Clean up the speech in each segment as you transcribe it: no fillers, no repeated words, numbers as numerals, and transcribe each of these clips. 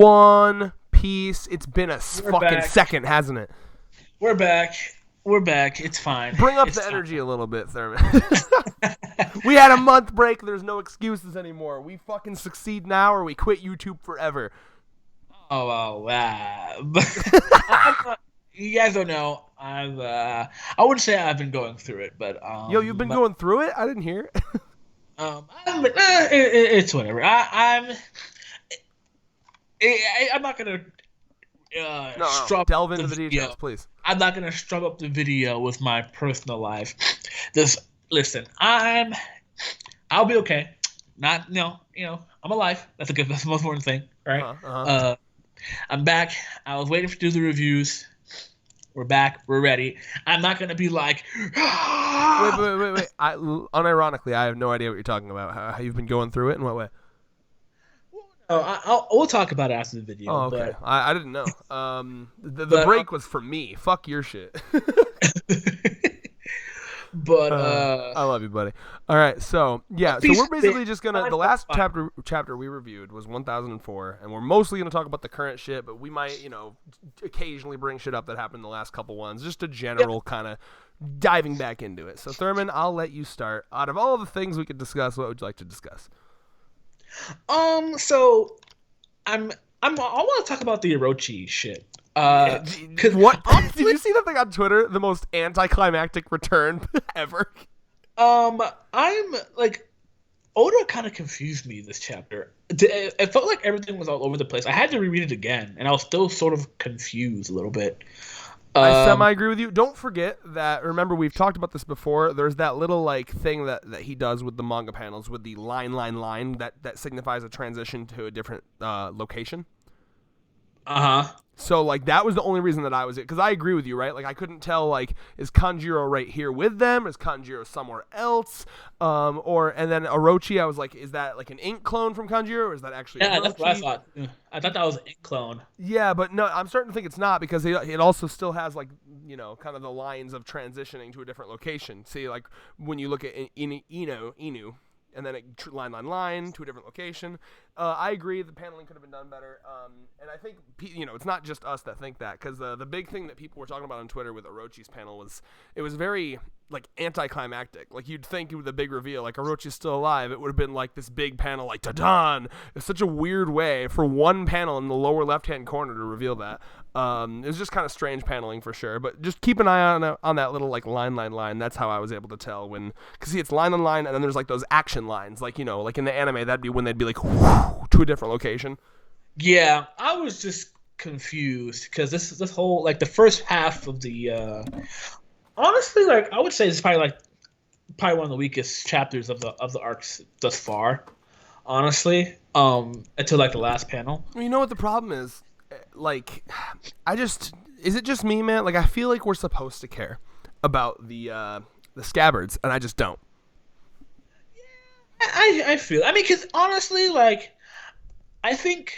One Piece. It's been a We're fucking back. second, hasn't it? We're back. We're back. It's fine. Bring up It's the fine. energy a little bit, Thurman. We had a month break. There's no excuses anymore. We fucking succeed now or we quit YouTube forever. Oh, wow. You guys don't know. I wouldn't say I've been going through it, but Yo, you've been going through it? I didn't hear it. it's whatever. I'm not gonna No. strap Delve up into the the video. details, please. I'm not gonna strap up the video with my personal life. Listen. I'll be okay. Not I'm alive. That's the most important thing, right? I'm back. I was waiting to do the reviews. We're back. We're ready. I'm not gonna be like. Wait. Unironically, I have no idea what you're talking about. How you've been going through it? In what way? We'll talk about it after the video. Oh, okay. But, I didn't know. The break was for me. Fuck your shit. but I love you, buddy. All right, so yeah, so we're basically just gonna. The last chapter we reviewed was 1004, and we're mostly gonna talk about the current shit, but we might, occasionally bring shit up that happened in the last couple ones, just a general kind of diving back into it. So Thurman, I'll let you start. Out of all the things we could discuss, what would you like to discuss? So I want to talk about the Orochi shit. What? Did you see that thing on Twitter? The most anticlimactic return ever. I'm like, Oda kind of confused me this chapter. It felt like everything was all over the place. I had to reread it again, and I was still sort of confused a little bit. I semi-agree with you. Don't forget that, remember, we've talked about this before, there's that little, thing that he does with the manga panels with the line that signifies a transition to a different location. Uh-huh. So, that was the only reason that I was it. Because I agree with you, right? I couldn't tell, is Kanjiro right here with them? Is Kanjiro somewhere else? And then Orochi, I was like, is that, an ink clone from Kanjiro? Or is that actually Yeah, Orochi? that's what I thought. I thought that was an ink clone. Yeah, but no, I'm starting to think it's not because it also still has, kind of the lines of transitioning to a different location. See, when you look at Inu, and then line to a different location. I agree the paneling could have been done better. And I think, it's not just us that think that, because the big thing that people were talking about on Twitter with Orochi's panel was very, anticlimactic. You'd think with the big reveal, Orochi's still alive, it would have been this big panel, ta-dan! It's such a weird way for one panel in the lower left-hand corner to reveal that. It was just kind of strange paneling for sure, but just keep an eye on that little line. That's how I was able to tell because see, it's line on line, and then there's those action lines, in the anime, that'd be when they'd be whoo, to a different location. Yeah, I was just confused because this whole the first half of the honestly, I would say it's probably one of the weakest chapters of the arcs thus far. Honestly, until the last panel. You know what the problem is? Is it just me, man? I feel like we're supposed to care about the scabbards, and I just don't. Yeah, I feel. I mean, because honestly, I think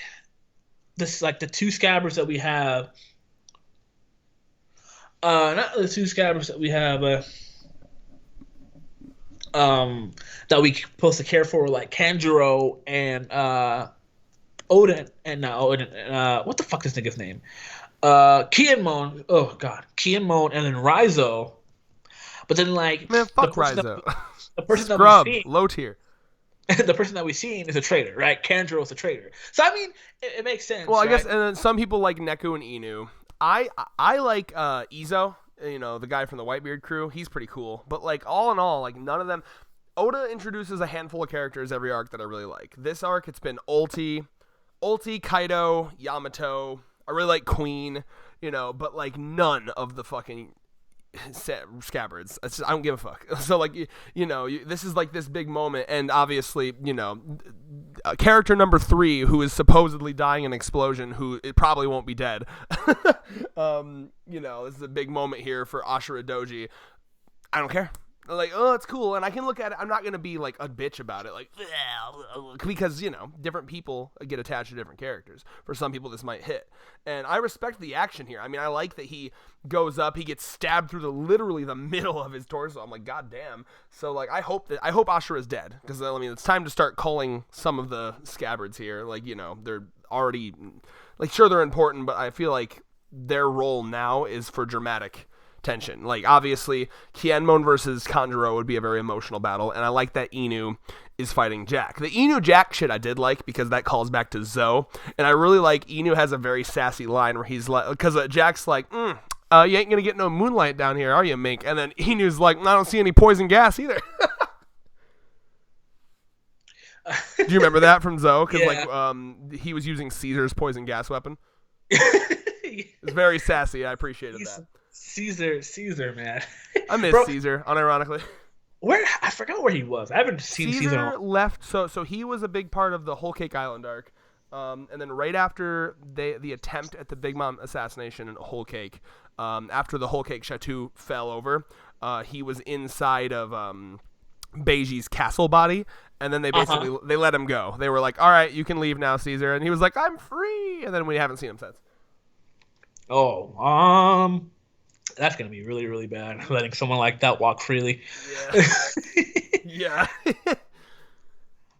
this the two scabbards that we have. Not the two scabbards that we have. That we supposed to care for, Kanjuro and Odin and what the fuck is this nigga's name? Kienmon. Oh god, Kienmon and then Raizo. But then man, fuck Raizo. The person Scrub, that we see, low tier. the person that we seen is a traitor, right? Kanjuro's a traitor. So I mean, it makes sense. Well, I right? guess, and then some people like Neku and Inu. I like Izo, the guy from the Whitebeard crew. He's pretty cool. But all in all, none of them. Oda introduces a handful of characters every arc that I really like. This arc, it's been Ulti, Kaido, Yamato. I really like Queen, but none of the fucking scabbards. I don't give a fuck. So this is this big moment, and obviously character number 3 who is supposedly dying in an explosion, who it probably won't be dead. This is a big moment here for Ashura Doji. I don't care. Oh, it's cool, and I can look at it. I'm not gonna be a bitch about it, because different people get attached to different characters. For some people, this might hit, and I respect the action here. I mean, I like that he goes up, he gets stabbed through literally the middle of his torso. I'm like, god damn. So I hope Ashura is dead, because it's time to start culling some of the scabbards here. They're already, like, sure, they're important, but I feel like their role now is for dramatic tension. Like, obviously, Kienmon versus Kanjuro would be a very emotional battle, and I like that Inu is fighting Jack. The Inu Jack shit I did like because that calls back to Zoe, and I really like Inu has a very sassy line where he's like, because Jack's like, you ain't gonna get no moonlight down here, are you, Mink? And then Inu's like, I don't see any poison gas either. Do you remember that from Zoe? Because he was using Caesar's poison gas weapon. It's very sassy. I appreciated that. Caesar, man. I miss Caesar, unironically. I forgot where he was. I haven't seen Caesar left. So he was a big part of the Whole Cake Island arc. And then right after the attempt at the Big Mom assassination in Whole Cake, after the Whole Cake Chateau fell over, he was inside of Beiji's castle body, and then they basically they let him go. They were like, "All right, you can leave now, Caesar," and he was like, "I'm free." And then we haven't seen him since. Oh, that's gonna be really, really bad. Letting someone like that walk freely. Yeah. Yeah.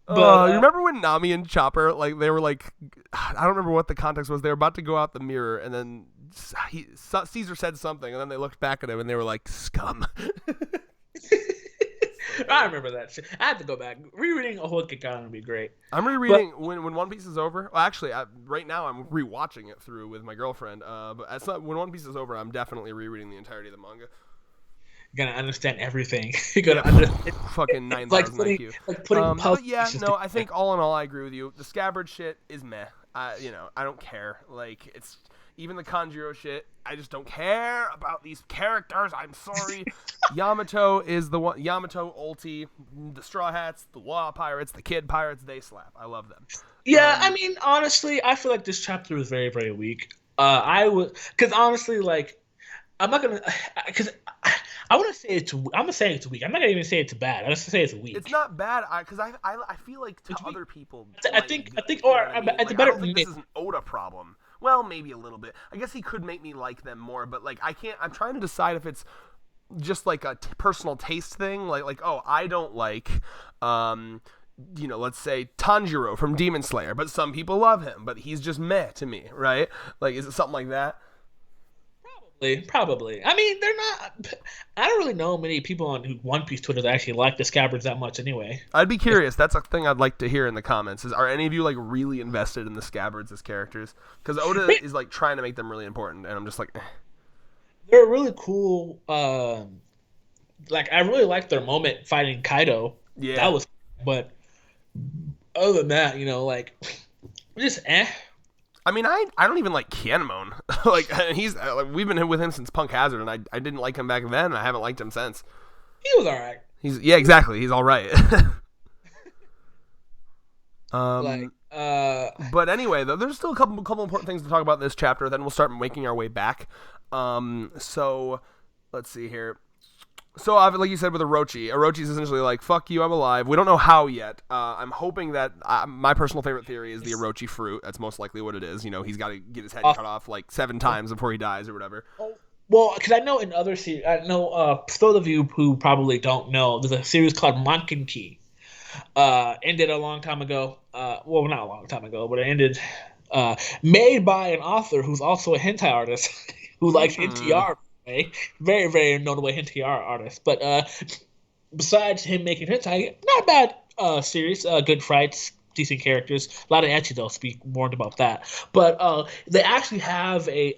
But, you remember when Nami and Chopper, like, they were like, I don't remember what the context was. They were about to go out the mirror, and then Caesar said something, and then they looked back at him, and they were like, scum. I remember that shit. I have to go back. Rereading A Whole Cake Island would be great. I'm rereading when One Piece is over. Well, actually, right now I'm rewatching it through with my girlfriend. But when One Piece is over, I'm definitely rereading the entirety of the manga. You're gonna understand everything. You're gonna understand. Fucking 9,000 IQ. Like putting but yeah, no, I think all in all, I agree with you. The Scabbard shit is meh. I don't care. Like, it's even the Kanjuro shit. I just don't care about these characters. I'm sorry. Yamato is the one. Yamato, Ulti, the Straw Hats, the Law Pirates, the Kid Pirates. They slap. I love them. Yeah, I mean, honestly, I feel like this chapter was very, very weak. Because honestly, like, I'm not gonna, because I want to say it's. I'm gonna say it's weak. I'm not gonna even say it's bad. I'm just gonna say it's weak. It's not bad, because I feel like to other people. I think, or it's a better. I don't think this is an Oda problem. Well, maybe a little bit. I guess he could make me like them more, but like I can't. I'm trying to decide if it's just like a personal taste thing. Like I don't like, let's say Tanjiro from Demon Slayer, but some people love him, but he's just meh to me, right? Like, is it something like that? Probably. I mean, they're not. I don't really know many people on One Piece Twitter that actually like the Scabbards that much anyway. I'd be curious. That's a thing I'd like to hear in the comments. Are any of you like really invested in the Scabbards as characters? Because Oda is like trying to make them really important, and I'm just like, eh. They're really cool. Like, I really liked their moment fighting Kaido. Yeah, that was. But other than that, like, just eh. I mean, I don't even like Kienmon. Like, he's we've been with him since Punk Hazard, and I didn't like him back then, and I haven't liked him since. He was all right. Exactly. He's all right. But anyway, though, there's still a couple important things to talk about in this chapter. Then we'll start making our way back. So let's see here. So, like you said with Orochi's essentially like, fuck you, I'm alive. We don't know how yet. I'm hoping that my personal favorite theory is the Orochi fruit. That's most likely what it is. He's got to get his head cut off like 7 times before he dies or whatever. Well, because I know in other series, for those of you who probably don't know, there's a series called Mankinki. Ended a long time ago. Well, not a long time ago, but it ended made by an author who's also a hentai artist who likes NTR. Very, very notable hentai artist. But besides him making hentai, not a bad series. Good fights, decent characters. A lot of ecchi, though, to be warned about that. But they actually have a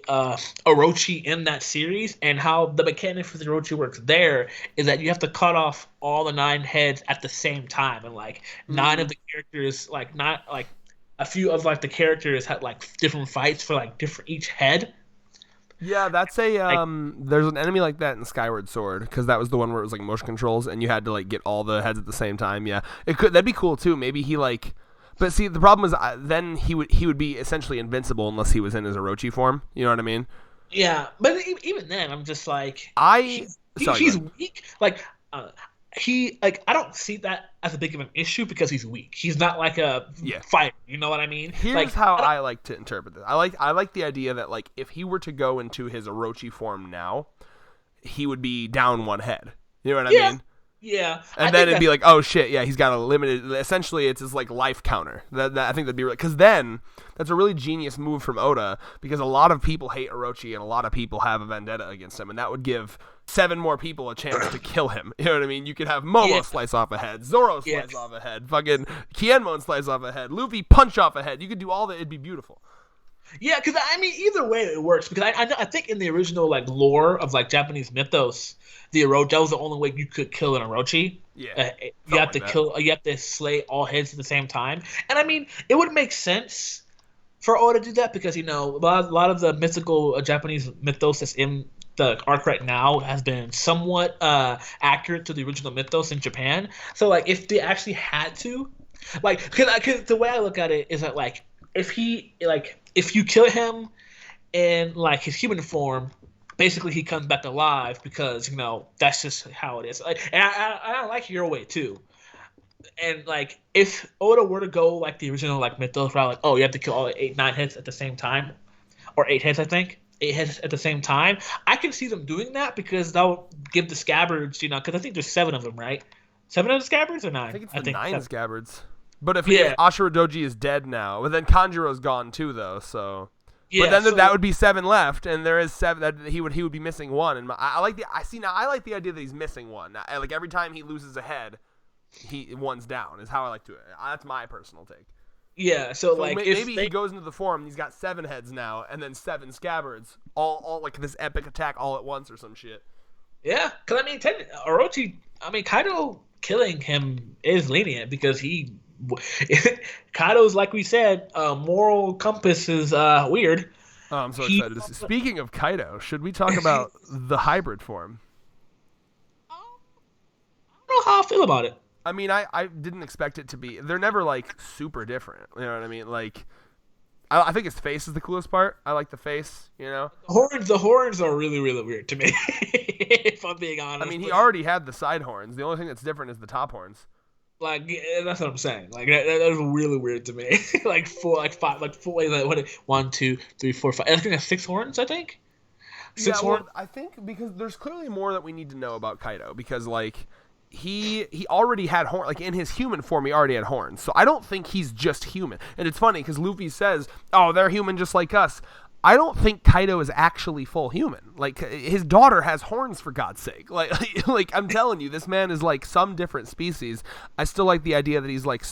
Orochi in that series, and how the mechanic for the Orochi works there is that you have to cut off all the 9 heads at the same time, and like 9 of the characters, like not like a few of like the characters had like different fights for like different each head. Yeah, that's a there's an enemy like that in Skyward Sword, because that was the one where it was like motion controls and you had to like get all the heads at the same time. Yeah, that'd be cool too. Maybe he like, but see, the problem is then he would be essentially invincible unless he was in his Orochi form. You know what I mean? Yeah, but even then, I'm just like, he's weak. Like I don't see that as a big of an issue because he's weak. He's not like a fighter. You know what I mean? Here's how I like to interpret this. I like the idea that like if he were to go into his Orochi form now, he would be down 1 head. You know what I mean? Yeah, And then it'd be like, oh shit, yeah, he's got a limited. Essentially, it's his like life counter. That I think that'd be because then that's a really genius move from Oda because a lot of people hate Orochi and a lot of people have a vendetta against him, and that would give 7 more people a chance to kill him. You know what I mean? You could have Momo slice off a head, Zoro slice off a head, fucking Kienmon slice off a head, Luffy punch off a head. You could do all that. It'd be beautiful. Yeah, because I mean, either way it works. Because I think in the original like lore of like Japanese mythos, the Orochi that was the only way you could kill an Orochi. Yeah, you have to kill. You have to slay all heads at the same time. And I mean, it would make sense for Oda to do that because a lot of the mythical Japanese mythos that's in the arc right now has been somewhat accurate to the original mythos in Japan. So like, if they actually had to, like, because the way I look at it is that like, if you kill him in like his human form, basically he comes back alive because that's just how it is. Like, and I like your way too. And like, if Oda were to go like the original like mythos route, like, oh, you have to kill all 9 heads at the same time, or 8 heads, I think. 8 heads at the same time. I can see them doing that because that would give the scabbards, because I think there's 7 of them, right? 7 of the scabbards or 9? I think it's 9 scabbards. But if Ashura Doji is dead now, but then Kanjuro's gone too, though. So, but then that would be 7 left, and there is 7 that he would be missing 1. And I like the idea that he's missing 1. Like every time he loses a head, one's down. Is how I like to. That's my personal take. Yeah. So like maybe he goes into the form, and he's got 7 heads now, and then 7 scabbards, all like this epic attack all at once or some shit. Yeah, because I mean, Orochi. I mean, Kaido killing him is lenient because Kaido's, like we said, moral compass is weird. Oh, I'm so excited. Speaking of Kaido, should we talk about the hybrid form? I don't know how I feel about it. I mean, I didn't expect it to be. They're never like super different. You know what I mean? Like, I think his face is the coolest part. I like the face. The horns are really, really weird to me. If I'm being honest. I mean, he already had the side horns. The only thing that's different is the top horns. Like, that's what I'm saying. Like, that's really weird to me. Like, 1, 2, 3, 4, 5. I think that's 6 horns, I think. 6 horns? Well, I think because there's clearly more that we need to know about Kaido. Because, like, he already had horns. Like, in his human form, he already had horns. So I don't think he's just human. And it's funny because Luffy says, oh, they're human just like us. I don't think Kaido is actually full human. Like, his daughter has horns, for God's sake. Like I'm telling you, this man is like some different species. I still like the idea that he's like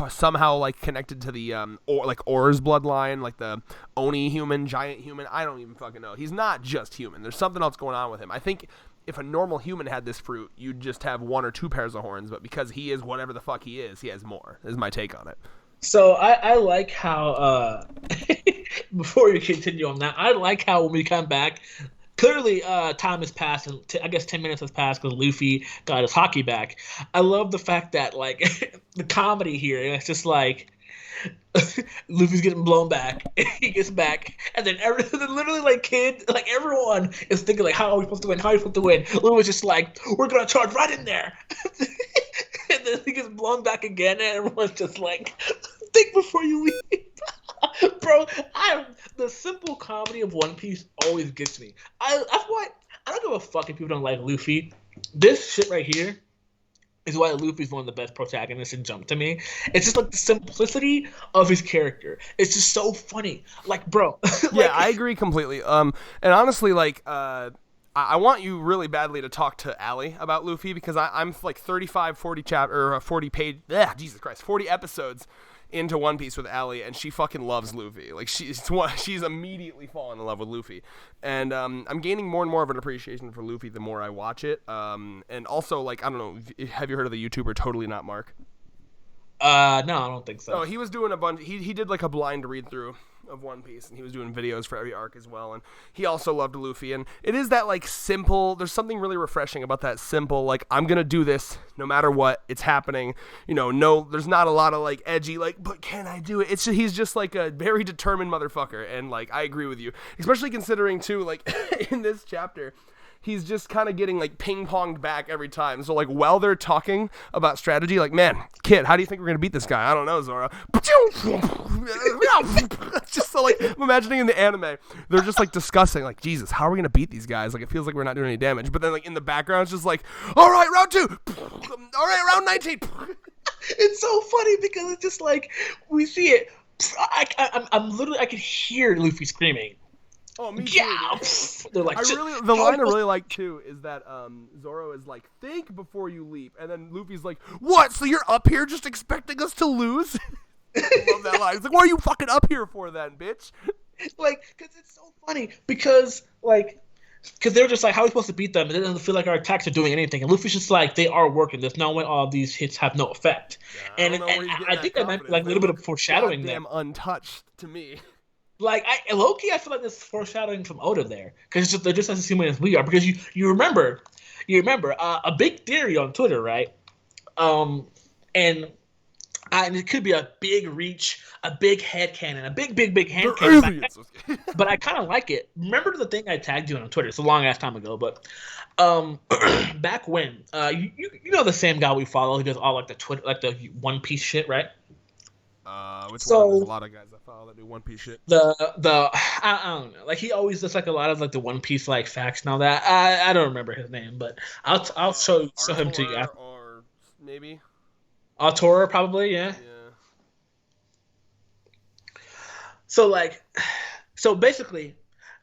somehow like connected to the Or's bloodline, like the Oni human, giant human. I don't even fucking know. He's not just human. There's something else going on with him. I think if a normal human had this fruit, you'd just have 1 or 2 pairs of horns. But because he is whatever the fuck he is more. Is my take on it. So I like how before you continue on that, I like how when we come back, clearly time has passed, and I guess 10 minutes has passed because Luffy got his hockey back. I love the fact that like the comedy here, it's just like Luffy's getting blown back, he gets back, and then literally like everyone is thinking like, how are we supposed to win? How are we supposed to win? Luffy's just like, we're gonna charge right in there. And then he gets blown back again, and everyone's just like, think before you leave. Bro, the simple comedy of One Piece always gets me. I don't give a fuck if people don't like Luffy. This shit right here is why Luffy's one of the best protagonists in Jump to me. It's just like the simplicity of his character. It's just so funny. Like, bro. Yeah, I agree completely. And honestly, like, I want you really badly to talk to Allie about Luffy because I'm like 35, 40 Jesus Christ, 40 episodes into One Piece with Allie, and she fucking loves Luffy. Like, she's immediately fallen in love with Luffy. And I'm gaining more and more of an appreciation for Luffy the more I watch it. And also, like, I don't know, have you heard of the YouTuber Totally Not Mark? No, I don't think so. Oh, he was doing a bunch. He did like a blind read through of One Piece, and he was doing videos for every arc as well. And he also loved Luffy. And it is that like simple. There's something really refreshing about that simple. Like, I'm gonna do this no matter what. It's happening. No, there's not a lot of like edgy like, but can I do it? He's just like a very determined motherfucker. And like, I agree with you, especially considering too like in this chapter. he's just kind of getting like ping-ponged back every time. So like while they're talking about strategy, like, man, kid, how do you think we're gonna beat this guy? I don't know, Zoro. It's just so like I'm imagining in the anime, they're just like discussing like, Jesus, how are we gonna beat these guys? Like it feels like we're not doing any damage, but then like in the background, it's just like, all right, round 2, all right, round 19. It's so funny because it's just like we see it. I'm literally I can hear Luffy screaming. Oh, me too. Yeah, they're like the line I really like too is that Zoro is like, think before you leap, and then Luffy's like, what? So you're up here just expecting us to lose? I love that line. It's like, what are you fucking up here for then, bitch? Like, because it's so funny because they're just like, how are we supposed to beat them? And it doesn't feel like our attacks are doing anything. And Luffy's just like, they are working. There's no way all these hits have no effect. Yeah, and I think that might be like a little bit of foreshadowing there. Goddamn untouched to me. Like, low-key, I feel like there's foreshadowing from Oda there. Because they're just as human as we are. Because you remember a big theory on Twitter, right? And it could be a big reach, a big headcanon, a big hand cannon. But I kind of like it. Remember the thing I tagged you on Twitter? It's a long ass time ago, but back when you know the same guy we follow who does all like the Twitter, like the One Piece shit, right? Which one? There's a lot of guys I follow that do One Piece shit. I don't know. Like he always does like a lot of like the One Piece like facts and all that. I don't remember his name, but I'll show him to you. Or maybe. Autora probably, yeah. So basically,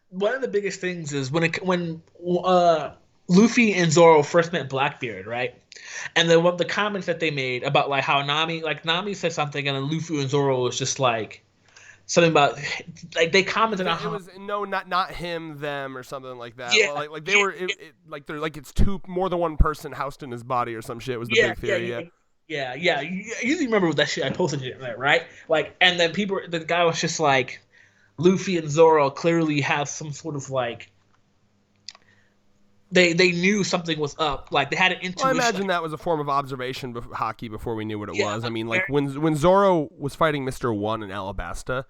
one of the biggest things is when Luffy and Zoro first met Blackbeard, right? And then what the comments that they made about like how Nami said something, and then Luffy and Zoro was just like something about like they commented on how it was not him, them, or something like that. Yeah, like they were like they're like it's more than one person housed in his body or some shit was the big theory. Yeah. You usually remember that shit I posted it there, right? Like, and then the guy was just like, Luffy and Zoro clearly have some sort of like, they knew something was up. Like they had an intuition. Well, I imagine that was a form of observation hockey before we knew what it was. I mean, like when Zoro was fighting Mr. One in Alabasta,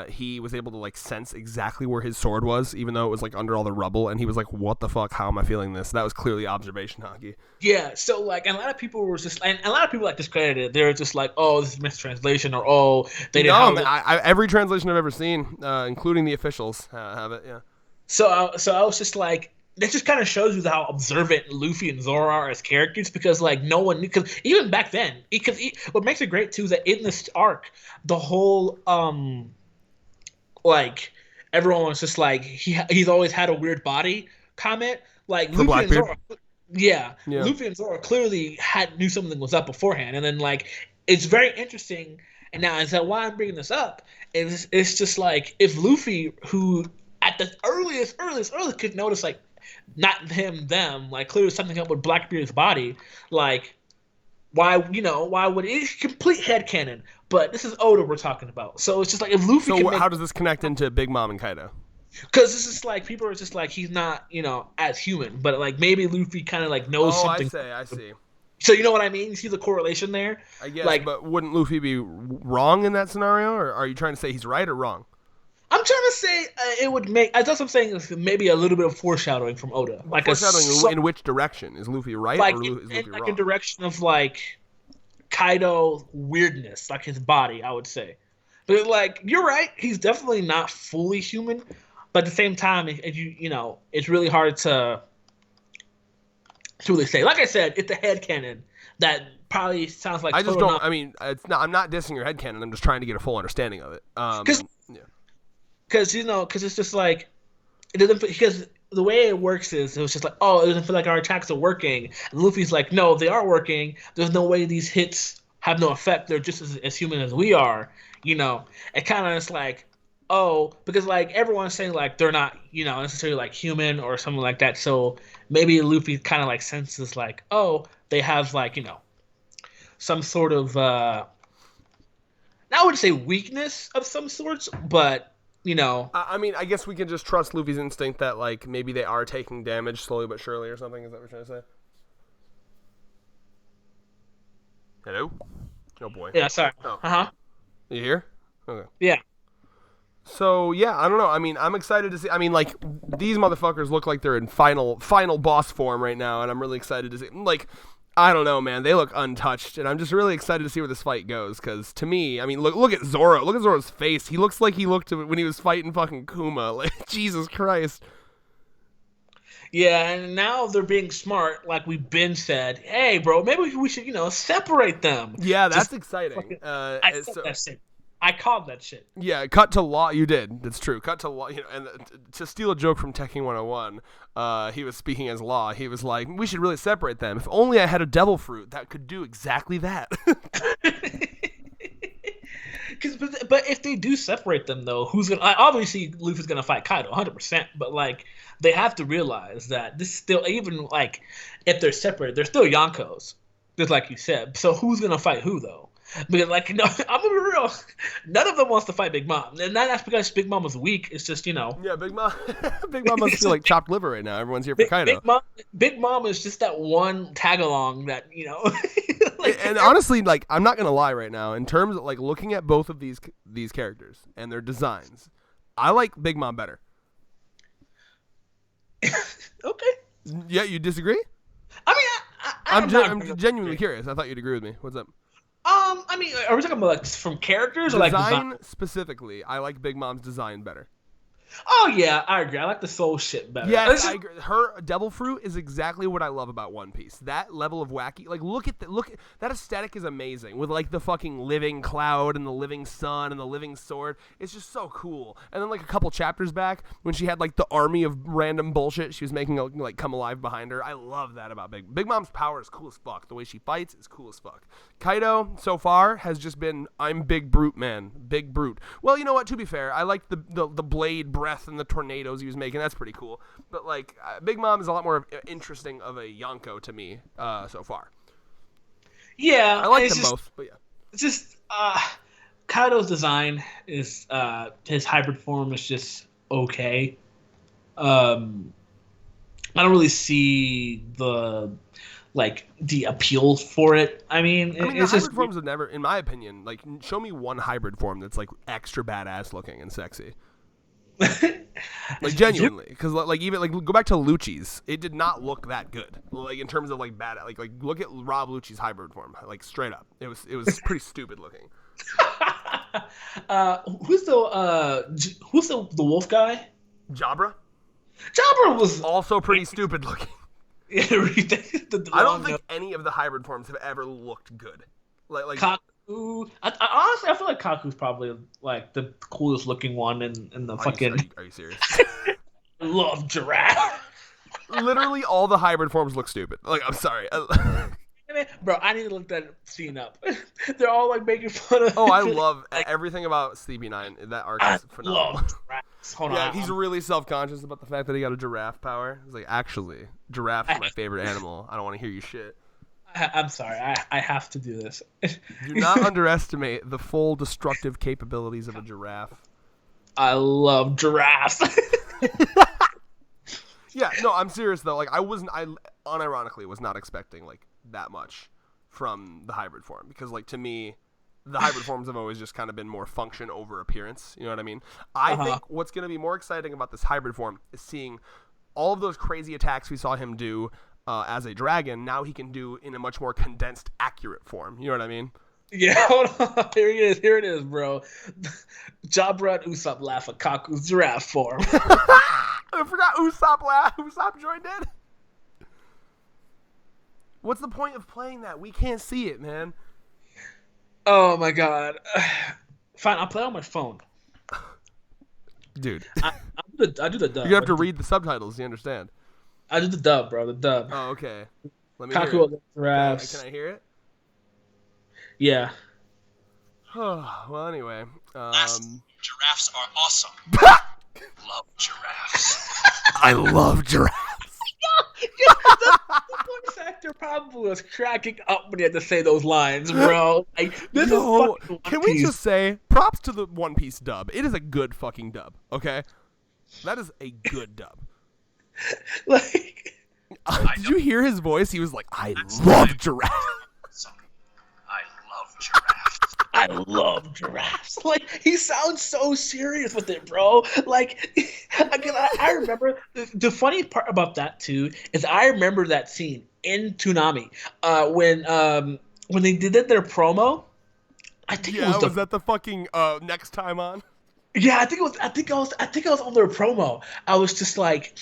he was able to like sense exactly where his sword was, even though it was like under all the rubble, and he was like, "What the fuck? How am I feeling this?" That was clearly observation hockey. Yeah, so like, and a lot of people were just, and a lot of people like discredited it. They were just like, "Oh, this is mistranslation," or "Oh, they didn't." No, every translation I've ever seen, including the officials, have it. Yeah. So I was just like, that just kind of shows you how observant Luffy and Zoro are as characters, because like no one knew, because even back then, what makes it great too is that in this arc, the whole like everyone was just like he's always had a weird body comment, like For Luffy and Zoro. Yeah. Luffy and Zoro clearly knew something was up beforehand, and then like it's very interesting. And now is that why I'm bringing this up? It's just like if Luffy, who at the earliest could notice like not him, them, like clearly something up with Blackbeard's body, like why would it complete headcanon? But this is Oda we're talking about, so it's just like if Luffy. So how does this connect into Big Mom and Kaido? Because this is like people are just like he's not as human, but like maybe Luffy kind of like knows something. I see. So you know what I mean? You see the correlation there? I guess, but wouldn't Luffy be wrong in that scenario, or are you trying to say he's right or wrong? I'm trying to say it would make. That's what I'm saying. Is maybe a little bit of foreshadowing from Oda. Like foreshadowing in which direction? Is Luffy right or is Luffy wrong? Like in direction of like Kaido weirdness, like his body, I would say. But like you're right, he's definitely not fully human. But at the same time, it's really hard to really say. Like I said, it's a headcanon that probably sounds like. I just don't. I mean, it's not. I'm not dissing your headcanon. I'm just trying to get a full understanding of it. Because it's just like it doesn't. Because the way it works is it was just like, oh, it doesn't feel like our attacks are working. And Luffy's like, no, they are working. There's no way these hits have no effect. They're just as human as we are. It kind of is like. Oh, because like everyone's saying like they're not, necessarily like human or something like that. So maybe Luffy kind of like senses like, oh, they have like, some sort of I wouldn't say weakness of some sorts, but I mean, I guess we can just trust Luffy's instinct that like maybe they are taking damage slowly but surely or something. Is that what you're trying to say? Hello? Oh boy. Yeah, sorry. Oh. Uh-huh. You here? Okay. Yeah. So yeah, I don't know. I mean, I'm excited to see. I mean, like these motherfuckers look like they're in final boss form right now, and I'm really excited to see. Like, I don't know, man. They look untouched, and I'm just really excited to see where this fight goes. Because to me, I mean, look at Zoro. Look at Zoro's face. He looks like he looked when he was fighting fucking Kuma. Like Jesus Christ. Yeah, and now they're being smart, like we've been said. Hey, bro, maybe we should, separate them. Yeah, that's exciting. I said that shit. I called that shit. Yeah, cut to Law. You did. That's true. Cut to Law. And to steal a joke from Tekken 101, he was speaking as Law. He was like, "We should really separate them. If only I had a devil fruit that could do exactly that." But if they do separate them, though, who's gonna? Obviously, Luffy's gonna fight Kaido, 100%. But like, they have to realize that this still, even like, if they're separated, they're still Yonkos, just like you said. So who's gonna fight who, though? Because like, I'm gonna be real. None of them wants to fight Big Mom, and that's because Big Mom was weak. It's just Yeah, Big Mom. Big Mom must feel like chopped liver right now. Everyone's here for Kaido. Big Mom is just that one tag along that and honestly, like, I'm not gonna lie right now. In terms of like looking at both of these characters and their designs, I like Big Mom better. Okay. Yeah, you disagree? I mean, I'm genuinely curious. I thought you'd agree with me. What's up? I mean, are we talking about like from characters or like design? Specifically? I like Big Mom's design better. Oh yeah, I agree. I like the soul shit better. Yeah, I agree. Her devil fruit is exactly what I love about One Piece. That level of wacky, like look at that aesthetic is amazing with like the fucking living cloud and the living sun and the living sword. It's just so cool. And then like a couple chapters back when she had like the army of random bullshit she was making like come alive behind her. I love that about Big Mom's power is cool as fuck. The way she fights is cool as fuck. Kaido so far has just been I'm big brute man, big brute. Well, you know what? To be fair, I like the blade breath and the tornadoes he was making. That's pretty cool. But like Big Mom is a lot more interesting of a Yonko to me so far. Yeah, I like them both, but yeah. It's just Kaido's design is his hybrid form is just okay. I don't really see the appeal for it. I mean the hybrid forms have never, in my opinion, like show me one hybrid form that's like extra badass looking and sexy. Like genuinely, because like even like go back to Lucci's, it did not look that good. Like in terms of like bad, like look at Rob Lucci's hybrid form, like straight up, it was pretty stupid looking. Who's the wolf guy? Jabra. Jabra was also pretty stupid looking. Yeah, I don't think any of the hybrid forms have ever looked good. Like Kaku. Honestly, I feel like Kaku's probably like the coolest looking one in the fucking. Are you serious? Love giraffe. Literally all the hybrid forms look stupid. Like I'm sorry. Bro, I need to look that scene up. They're all like making fun of. Oh, I love everything about Sleepy 9. That arc is phenomenal. Love giraffes. Hold on. He's really self-conscious about the fact that he got a giraffe power. He's like, actually, giraffe is my favorite animal. I don't want to hear you shit. I'm sorry. I have to do this. Do not underestimate the full destructive capabilities of a giraffe. I love giraffes. Yeah, no, I'm serious though. Like I unironically was not expecting like that much from the hybrid form because like to me the hybrid forms have always just kind of been more function over appearance, you know what I mean? I think what's going to be more exciting about this hybrid form is seeing all of those crazy attacks we saw him do as a dragon, now he can do in a much more condensed, accurate form, you know what I mean? Yeah, hold on. Here it is, bro. Jabra and Usopp laugh at Kaku's giraffe form. I forgot Usopp joined in. What's the point of playing that? We can't see it, man. Oh my god. Fine, I'll play on my phone. Dude. I do the dub. You have to read the subtitles, you understand? I do the dub, bro. The dub. Oh, okay. Let me Kaku hear it. Giraffes. Can I hear it? Yeah. Well, anyway. Giraffes are awesome. Love giraffes. I love giraffes. The voice actor probably was cracking up when he had to say those lines, bro. Like, this is fucking can One we Piece. just say props to the One Piece dub? It is a good fucking dub, okay? That is a good dub. Like, did you hear his voice? He was like, I love giraffes. I love giraffes. I I love giraffes. Like, he sounds so serious with it, bro. Like, I remember the funny part about that too is I remember that scene in Toonami when they did their promo. I think it was that the fucking next time on? Yeah, I think I was on their promo. I was just like,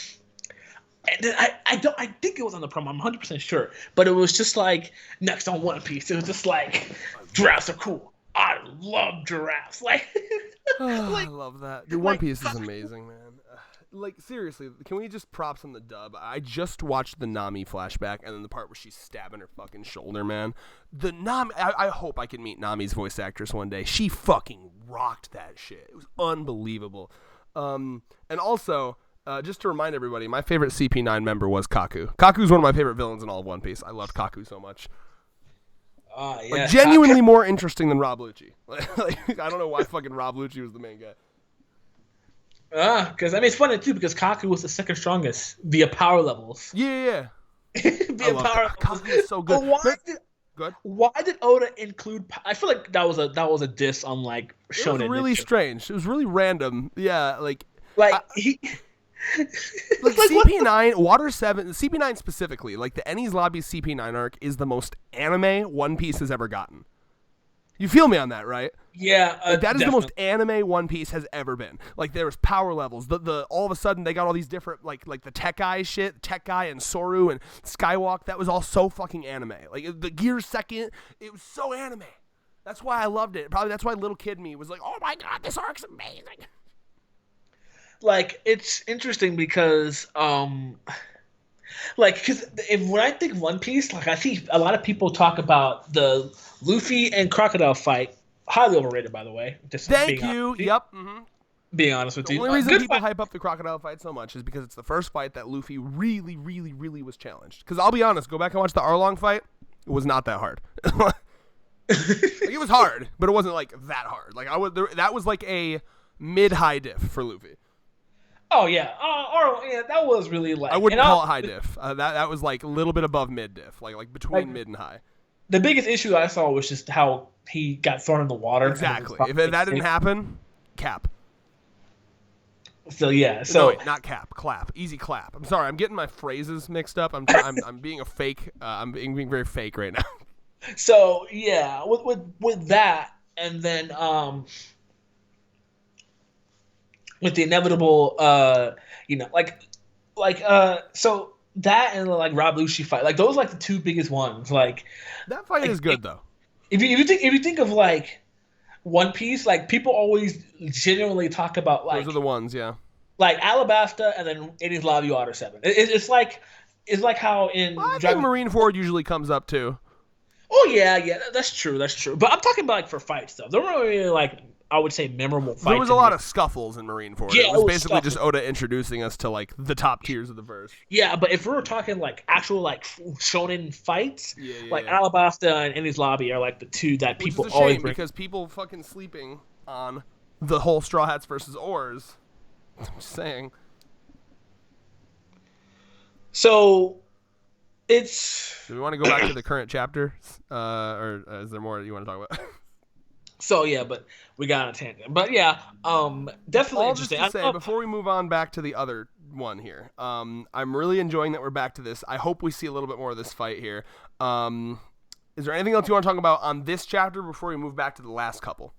I think it was on the promo. I'm 100% sure, but it was just like next on One Piece. It was just like giraffes are cool. I love giraffes. Like, I love that. Dude, One Piece is amazing, man. Like, seriously, can we just props on the dub? I just watched the Nami flashback and then the part where she's stabbing her fucking shoulder, man. The Nami, I hope I can meet Nami's voice actress one day. She fucking rocked that shit. It was unbelievable. And also, just to remind everybody, my favorite CP9 member was Kaku. Kaku's one of my favorite villains in all of One Piece. I loved Kaku so much. Yeah. Like, genuinely more interesting than Rob Lucci. Like, I don't know why fucking Rob Lucci was the main guy. Because I mean, it's funny too because Kaku was the second strongest via power levels. Yeah. Via power levels. Kaku is so good. Why did Oda include? I feel like that was a diss on like Shonen. It was really strange. It was really random. Yeah, like he. Like CP9, Water 7, CP9 specifically, like the Enies Lobby CP9 arc is the most anime One Piece has ever gotten. You feel me on that, right? Yeah, like that is definitely. the most anime One Piece has ever been. Like there was power levels. The all of a sudden they got all these different like the Tech Guy shit, Tech Guy and Soru and Skywalk. That was all so fucking anime. Like the Gear Second, it was so anime. That's why I loved it. Probably that's why little kid me was like, "Oh my god, this arc's amazing." Like it's interesting because like because when I think One Piece, like I see a lot of people talk about the Luffy and Crocodile fight. Highly overrated, by the way. Just Thank you. Yep. Mm-hmm. Being honest with you. The only reason people hype up the Crocodile fight so much is because it's the first fight that Luffy really, really, really was challenged. Because I'll be honest, go back and watch the Arlong fight. It was not that hard. Like, it was hard, but it wasn't like that hard. Like that was like a mid-high diff for Luffy. Oh yeah, that was really like. I wouldn't call it high diff. That was like a little bit above mid diff, like between mid and high. The biggest issue I saw was just how he got thrown in the water. Exactly. If that didn't happen, cap. So yeah. So no, wait, not cap, clap, easy clap. I'm sorry, I'm getting my phrases mixed up. I'm being a fake. I'm being very fake right now. So yeah, with that, and then with the inevitable, so that and like Rob Lucci fight, like those are like the two biggest ones. Like that fight is good though. If you think of like One Piece, like people always genuinely talk about like those are the ones, yeah. Like Alabasta and then Enies Lobby Water 7. It's like how in I think Marineford usually comes up too. Oh yeah, that's true. But I'm talking about like for fights though. There weren't really like I would say memorable fights. There was a lot of scuffles in Marineford. Yeah, it was basically just Oda introducing us to like the top tiers of the verse. Yeah, but if we were talking like actual like shonen fights, like Alabasta and Enies Lobby are like the two that people always bring. Because people fucking sleeping on the whole Straw Hats versus Oars. I'm just saying. So it's. Do we want to go back to the current chapter, or is there more you want to talk about? So yeah, but we got on a tangent. But yeah, definitely interesting. Just to say, before we move on back to the other one here, I'm really enjoying that we're back to this. I hope we see a little bit more of this fight here. Is there anything else you want to talk about on this chapter before we move back to the last couple?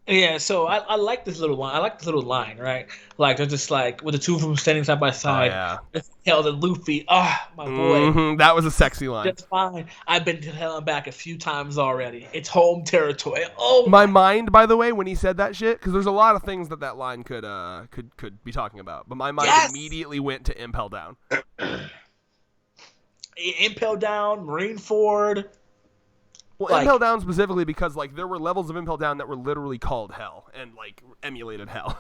Yeah, so I like this little line. I like this little line, right? Like they're just like with the two of them standing side by side. Oh, yeah. Held and Luffy. My boy. Mm-hmm. That was a sexy line. That's fine. I've been to hell and back a few times already. It's home territory. Oh my mind, by the way, when he said that shit, because there's a lot of things that line could be talking about, but my mind immediately went to Impel Down. Impel Down, Marineford. Well, Impel Down specifically because like there were levels of Impel Down that were literally called hell and like emulated hell.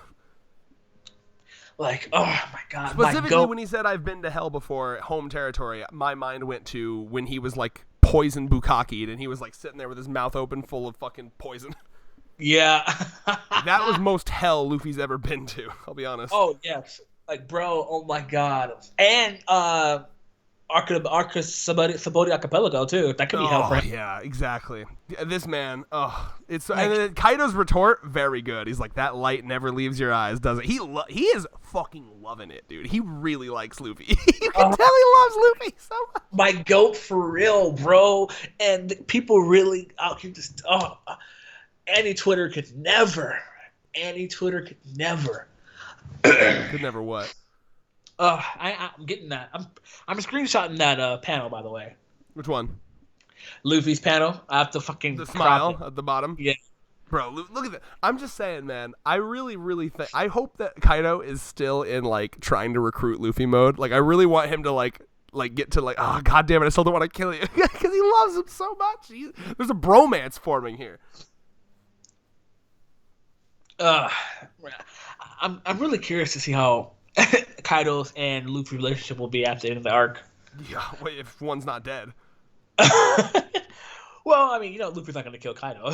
Like, oh my god. Specifically when he said I've been to hell before, home territory, my mind went to when he was like poison Bukkaki'd and he was like sitting there with his mouth open full of fucking poison. Yeah. That was most hell Luffy's ever been to, I'll be honest. Oh yes. Like bro, oh my god. And Saboti Archipelago too. That could be hell for him. Yeah, exactly. This man, it's Like- and then Kaido's retort, very good. He's like, that light never leaves your eyes, does it? He is fucking loving it, dude. He really likes Luffy. You can tell he loves Luffy so much. My goat for real, bro. And people really out here just Annie Twitter could never. Could never what? I'm getting that. I'm screenshotting that panel, by the way. Which one? Luffy's panel. I have to fucking The crop smile it. at the bottom. Yeah. Bro, look at that. I'm just saying, man. I really, really think. I hope that Kaido is still in like trying to recruit Luffy mode. Like, I really want him to like get to like, oh god damn it, I still don't want to kill you because he loves him so much. There's a bromance forming here. I'm really curious to see how Kaido's and Luffy's relationship will be after the end of the arc. Yeah, wait, if one's not dead. Well, I mean, Luffy's not going to kill Kaido.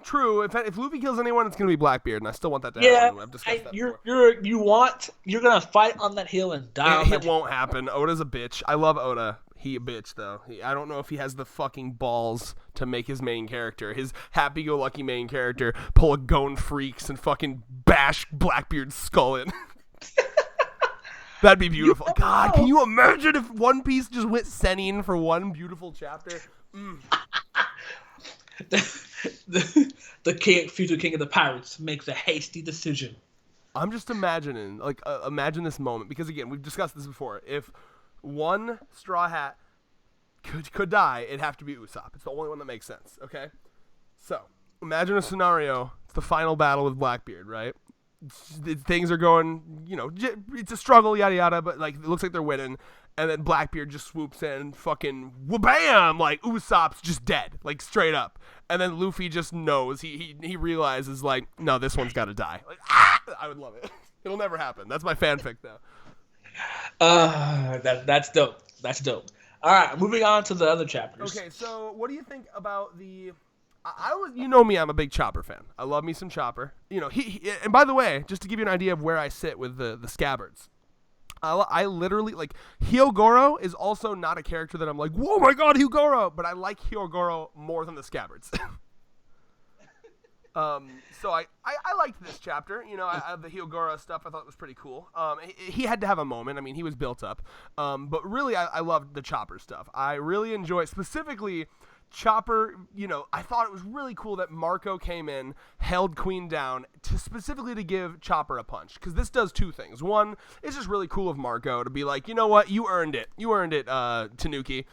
True. If Luffy kills anyone, it's going to be Blackbeard, and I still want that to happen. I've discussed that before. You're going to fight on that hill and die. It won't happen. Oda's a bitch. I love Oda. He a bitch, though. I don't know if he has the fucking balls to make his main character, his happy-go-lucky main character, pull a Gon Freaks and fucking bash Blackbeard's skull in. That'd be beautiful. God, can you imagine if One Piece just went Sennin for one beautiful chapter? The future king of the pirates makes a hasty decision. I'm just imagining, imagine this moment, because again, we've discussed this before. If one Straw Hat could die, it'd have to be Usopp. It's the only one that makes sense, okay? So, imagine a scenario, it's the final battle with Blackbeard, right? Things are going, it's a struggle, yada yada, but like it looks like they're winning, and then Blackbeard just swoops in, fucking wha-bam, like Usopp's just dead, like straight up, and then Luffy just knows, he realizes like, no, this one's got to die. Like, I would love it. It'll never happen. That's my fanfic though. That's dope. That's dope. All right, moving on to the other chapters. Okay, so what do you think about the? You know me, I'm a big Chopper fan. I love me some Chopper. He and by the way, just to give you an idea of where I sit with the scabbards, I literally like Hyogoro is also not a character that I'm like, whoa my god, Hyogoro, but I like Hyogoro more than the scabbards. So I liked this chapter. The Hyogoro stuff I thought was pretty cool. He had to have a moment. I mean, he was built up. But really, I loved the Chopper stuff. I really enjoy specifically Chopper. I thought it was really cool that Marco came in, held Queen down specifically to give Chopper a punch, because this does two things. One, it's just really cool of Marco to be like, you know what, you earned it, Tanuki,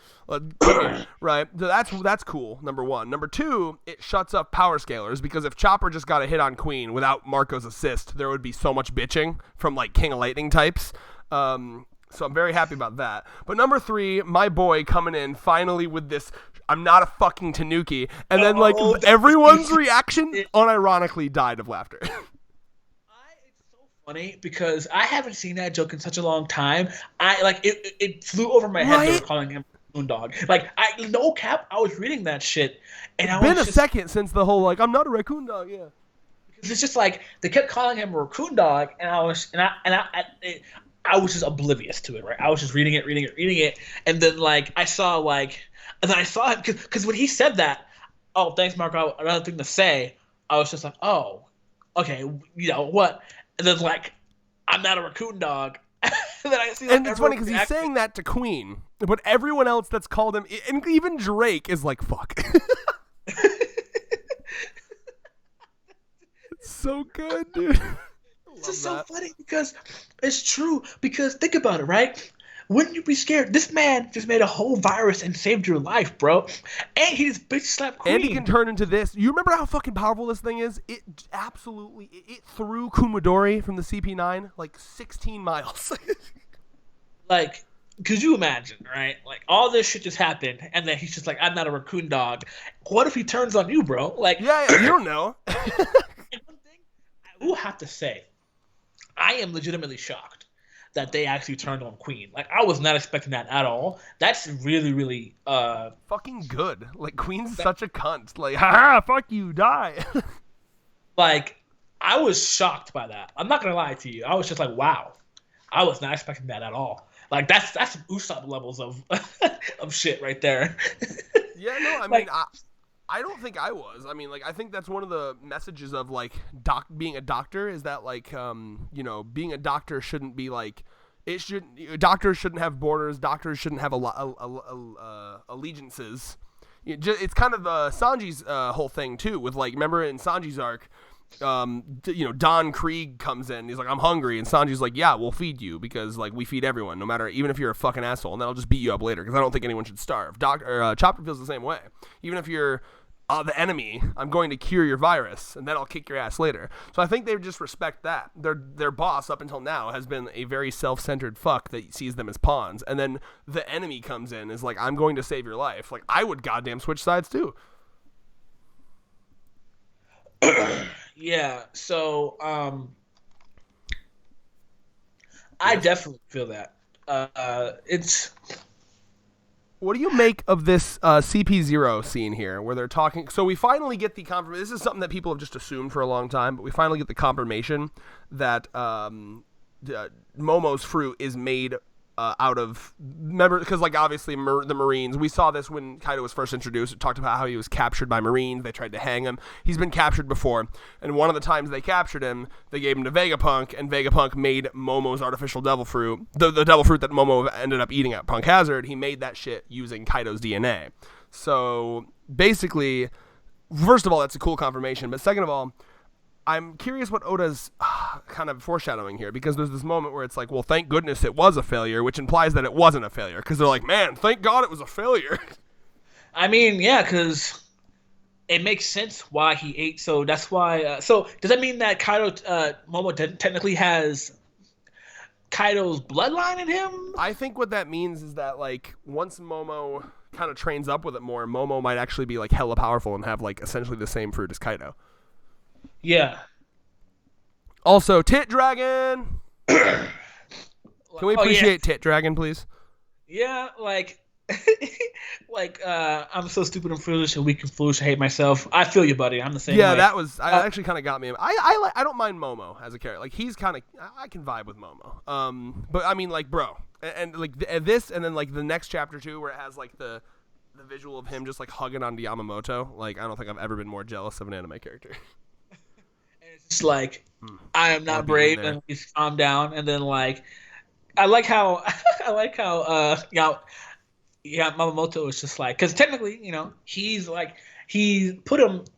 right? So that's cool. Number one. Number two, it shuts up power scalers, because if Chopper just got a hit on Queen without Marco's assist, there would be so much bitching from like King of Lightning types. So I'm very happy about that. But number three, my boy coming in finally with this, I'm not a fucking Tanuki. And then like everyone's reaction unironically died of laughter. It's so funny because I haven't seen that joke in such a long time. It flew over my head. They were calling him Raccoon Dog. Like, no cap, I was reading that shit. And it's been a second since the whole like, I'm not a Raccoon Dog, yeah. Because it's just like, they kept calling him Raccoon Dog, and I was just oblivious to it, right? I was just reading it, and then I saw him because when he said that, oh, thanks, Marco, another thing to say, I was just like, oh, okay, what? And then I'm not a Raccoon Dog. And then I see, and it's funny because he's saying that to Queen, but everyone else that's called him, and even Drake is like, fuck. It's so good, dude. It's just so funny because it's true. Because think about it, right? Wouldn't you be scared? This man just made a whole virus and saved your life, bro. And he just bitch slapped Queen. And he can turn into this. You remember how fucking powerful this thing is? It absolutely it threw Kumodori from the CP9 like 16 miles. Could you imagine, right? All this shit just happened, and then he's just like, I'm not a Raccoon Dog. What if he turns on you, bro? Yeah, you don't know. And one thing I will have to say, I am legitimately shocked that they actually turned on Queen. I was not expecting that at all. That's really, really fucking good. Queen's such a cunt. Haha, fuck you, die. I was shocked by that. I'm not gonna lie to you. I was just like, wow. I was not expecting that at all. Like that's some Usopp levels of of shit right there. Yeah, no, I mean, Like, I don't think I was. I mean, like, I think that's one of the messages of like being a doctor is that like being a doctor shouldn't be like doctors shouldn't have borders. Doctors shouldn't have allegiances. It's kind of Sanji's whole thing too. With like, remember in Sanji's arc, Don Krieg comes in. He's like, I'm hungry, and Sanji's like, yeah, we'll feed you because like we feed everyone, no matter even if you're a fucking asshole, and then I'll just beat you up later because I don't think anyone should starve. Chopper feels the same way. Even if you're the enemy, I'm going to cure your virus, and then I'll kick your ass later. So I think they just respect that. Their boss up until now has been a very self-centered fuck that sees them as pawns, and then the enemy comes in is like, I'm going to save your life. Like, I would goddamn switch sides too. Yeah, so I definitely feel that. It's. What do you make of this CP0 scene here, where they're talking? So we finally get the confirmation. This is something that people have just assumed for a long time, but we finally get the confirmation that Momo's fruit is made out of, remember, because like obviously the Marines, we saw this when Kaido was first introduced. It talked about how he was captured by Marines. They tried to hang him. He's been captured before, and one of the times they captured him, they gave him to Vegapunk, and Vegapunk made Momo's artificial devil fruit, the devil fruit that Momo ended up eating at Punk Hazard. He made that shit using Kaido's DNA. So basically, first of all, that's a cool confirmation, but second of all, I'm curious what Oda's kind of foreshadowing here, because there's this moment where it's like, well, thank goodness it was a failure, which implies that it wasn't a failure, because they're like, man, thank God it was a failure. I mean, yeah, because it makes sense why he ate. So that's why. So does that mean that Momo technically has Kaido's bloodline in him? I think what that means is that like once Momo kind of trains up with it more, Momo might actually be like hella powerful and have like essentially the same fruit as Kaido. Yeah. Also, Tit Dragon. Can we appreciate Tit Dragon, please? Yeah, like, I'm so stupid and foolish and weak and foolish. I hate myself. I feel you, buddy. I'm the same. Yeah, way. that actually kind of got me. I don't mind Momo as a character. Like he's kind of, I can vibe with Momo. But I mean, like, bro, and like this, and then like the next chapter too, where it has like the visual of him just like hugging onto Yamamoto. Like I don't think I've ever been more jealous of an anime character. It's like, I am not brave, and he's calmed down, and then like, I like how Yamamoto is just like, because technically, he's like, he put what's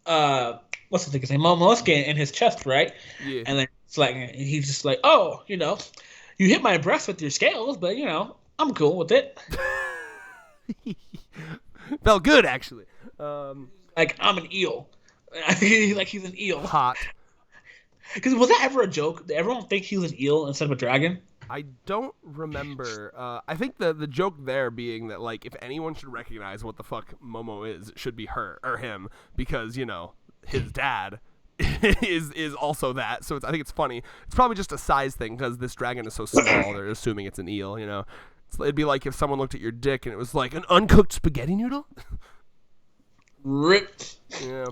the thing's name, Momosuke in his chest, right? Yeah. And then it's like, he's just like, oh, you hit my breast with your scales, but I'm cool with it. Felt good actually. Like I'm an eel. Like he's an eel. Hot. Because was that ever a joke? Did everyone think he was an eel instead of a dragon? I don't remember. I think the joke there being that like if anyone should recognize what the fuck Momo is, it should be her or him, because his dad is also that. So I think it's funny. It's probably just a size thing because this dragon is so small. They're assuming it's an eel. It'd be like if someone looked at your dick and it was like an uncooked spaghetti noodle. Ripped. Yeah.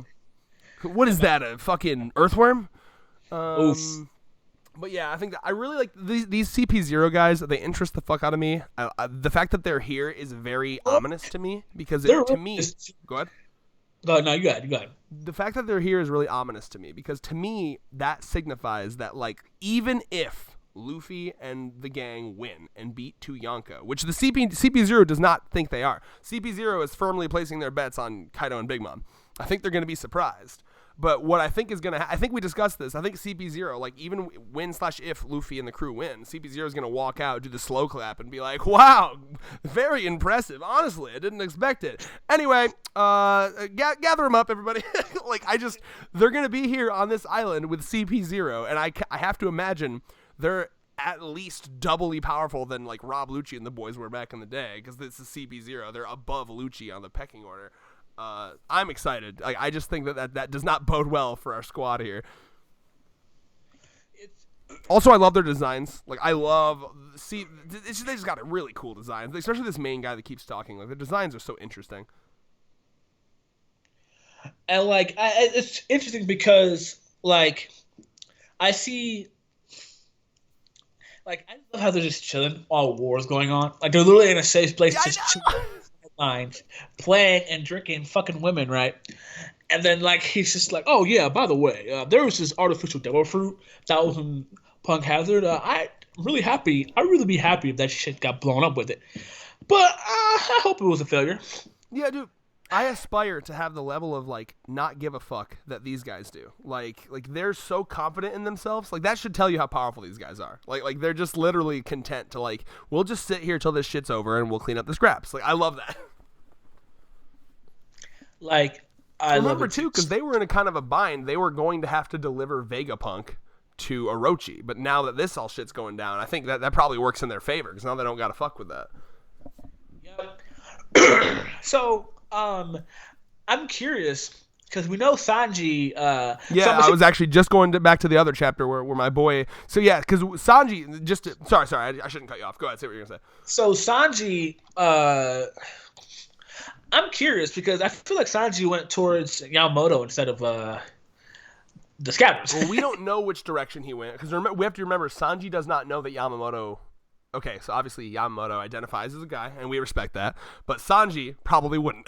What is that? A fucking earthworm? Oof. But yeah, I think that I really like these CP0 guys. They interest the fuck out of me. The fact that they're here is very ominous to me because to me. Go ahead. No, you got it. The fact that they're here is really ominous to me because to me that signifies that like even if Luffy and the gang win and beat 2 Yonko, which the CP0 does not think they are. CP0 is firmly placing their bets on Kaido and Big Mom. I think they're going to be surprised. But what I think is going to I think we discussed this. I think CP0, like even when/if Luffy and the crew win, CP0 is going to walk out, do the slow clap, and be like, wow, very impressive. Honestly, I didn't expect it. Anyway, gather them up, everybody. They're going to be here on this island with CP0, and I have to imagine they're at least doubly powerful than like Rob Lucci and the boys were back in the day, because this is CP0. They're above Lucci on the pecking order. I'm excited. I just think that does not bode well for our squad here. Also, I love their designs. Like, I love they just got really cool designs, especially this main guy that keeps talking. Like, the designs are so interesting. And like, it's interesting because like, I see Like, I love how they're just chilling while war's going on. Like, they're literally in a safe place, just chilling, lines, playing and drinking fucking women, right? And then, like, he's just like, oh, yeah, by the way, there was this artificial devil fruit that was in Punk Hazard. I'd really be happy if that shit got blown up with it. But I hope it was a failure. Yeah, dude. I aspire to have the level of, like, not give a fuck that these guys do. Like they're so confident in themselves. Like, that should tell you how powerful these guys are. Like they're just literally content to, like, we'll just sit here till this shit's over and we'll clean up the scraps. Like, I love that. Like, I remember, too, because they were in a kind of a bind. They were going to have to deliver Vegapunk to Orochi. But now that this all shit's going down, I think that probably works in their favor because now they don't got to fuck with that. Yep. So... I'm curious because we know Sanji. I was actually just going back to the other chapter where my boy. So yeah, because Sanji. Sorry, I shouldn't cut you off. Go ahead, say what you're gonna say. So Sanji. I'm curious because I feel like Sanji went towards Yamamoto instead of the Scabbards. Well, we don't know which direction he went because we have to remember Sanji does not know that Yamamoto. Okay, so obviously Yamamoto identifies as a guy, and we respect that. But Sanji probably wouldn't.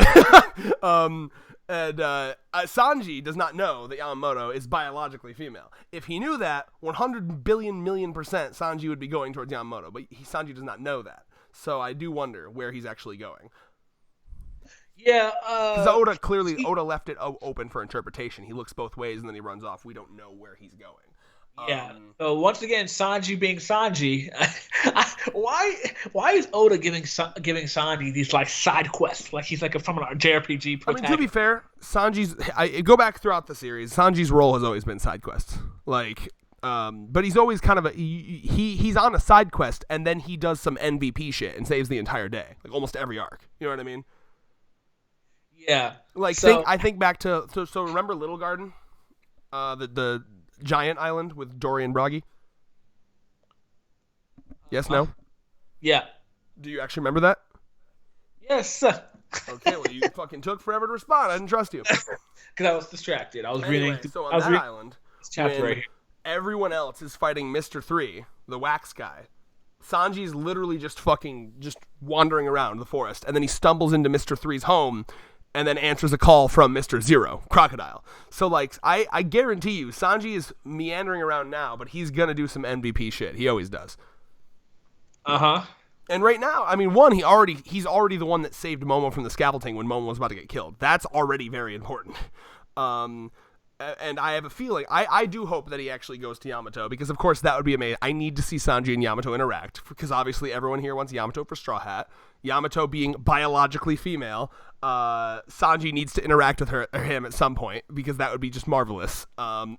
Sanji does not know that Yamamoto is biologically female. If he knew that, 100 billion million percent Sanji would be going towards Yamamoto. But Sanji does not know that. So I do wonder where he's actually going. Yeah. Because Oda left it open for interpretation. He looks both ways, and then he runs off. We don't know where he's going. Yeah. So once again, Sanji being Sanji, why is Oda giving Sanji these like side quests? Like he's like from an JRPG protagonist. I mean, to be fair, go back throughout the series. Sanji's role has always been side quests. Like, but he's always kind of he's on a side quest and then he does some MVP shit and saves the entire day, like almost every arc. You know what I mean? Yeah. Like, I think back to so remember Little Garden, the giant island with Dory and Bragi? Yes, no? Yeah. Do you actually remember that? Yes. Okay, well, you fucking took forever to respond. I didn't trust you. Because I was distracted. I was reading. So on that island, chapter right here. Everyone else is fighting Mr. 3, the wax guy. Sanji's literally just wandering around the forest, and then he stumbles into Mr. 3's home and then answers a call from Mr. Zero, Crocodile. So, like, I guarantee you, Sanji is meandering around now, but he's going to do some MVP shit. He always does. Uh-huh. And right now, I mean, he's already the one that saved Momo from the scaffolding when Momo was about to get killed. That's already very important. And I have a feeling, I do hope that he actually goes to Yamato, because of course that would be amazing. I need to see Sanji and Yamato interact, because obviously everyone here wants Yamato for Straw Hat. Yamato being biologically female, Sanji needs to interact with him at some point, because that would be just marvelous. And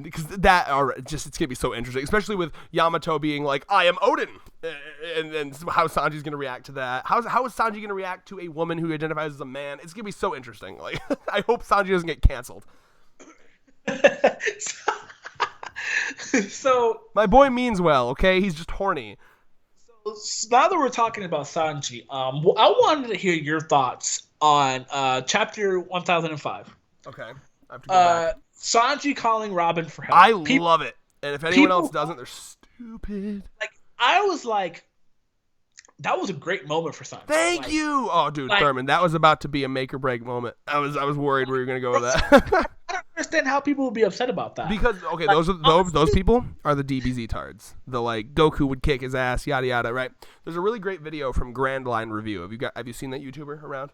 because it's gonna be so interesting, especially with Yamato being like, I am Odin, and how Sanji's gonna react to that. How is Sanji gonna react to a woman who identifies as a man? It's gonna be so interesting. Like, I hope Sanji doesn't get canceled. So my boy means well, okay? He's just horny. So now that we're talking about Sanji, I wanted to hear your thoughts on chapter 1005. Okay. I have to go back. Sanji calling Robin for help. I love it. And if anyone else doesn't, they're stupid. Like, I was like, that was a great moment for Sanji. Thank you. Oh, dude, Thurman, that was about to be a make or break moment. I was worried where you were gonna go with that. I don't understand how people would be upset about that. Because those people are the DBZ tards. The like Goku would kick his ass, yada yada. Right? There's a really great video from Grand Line Review. Have you seen that YouTuber around?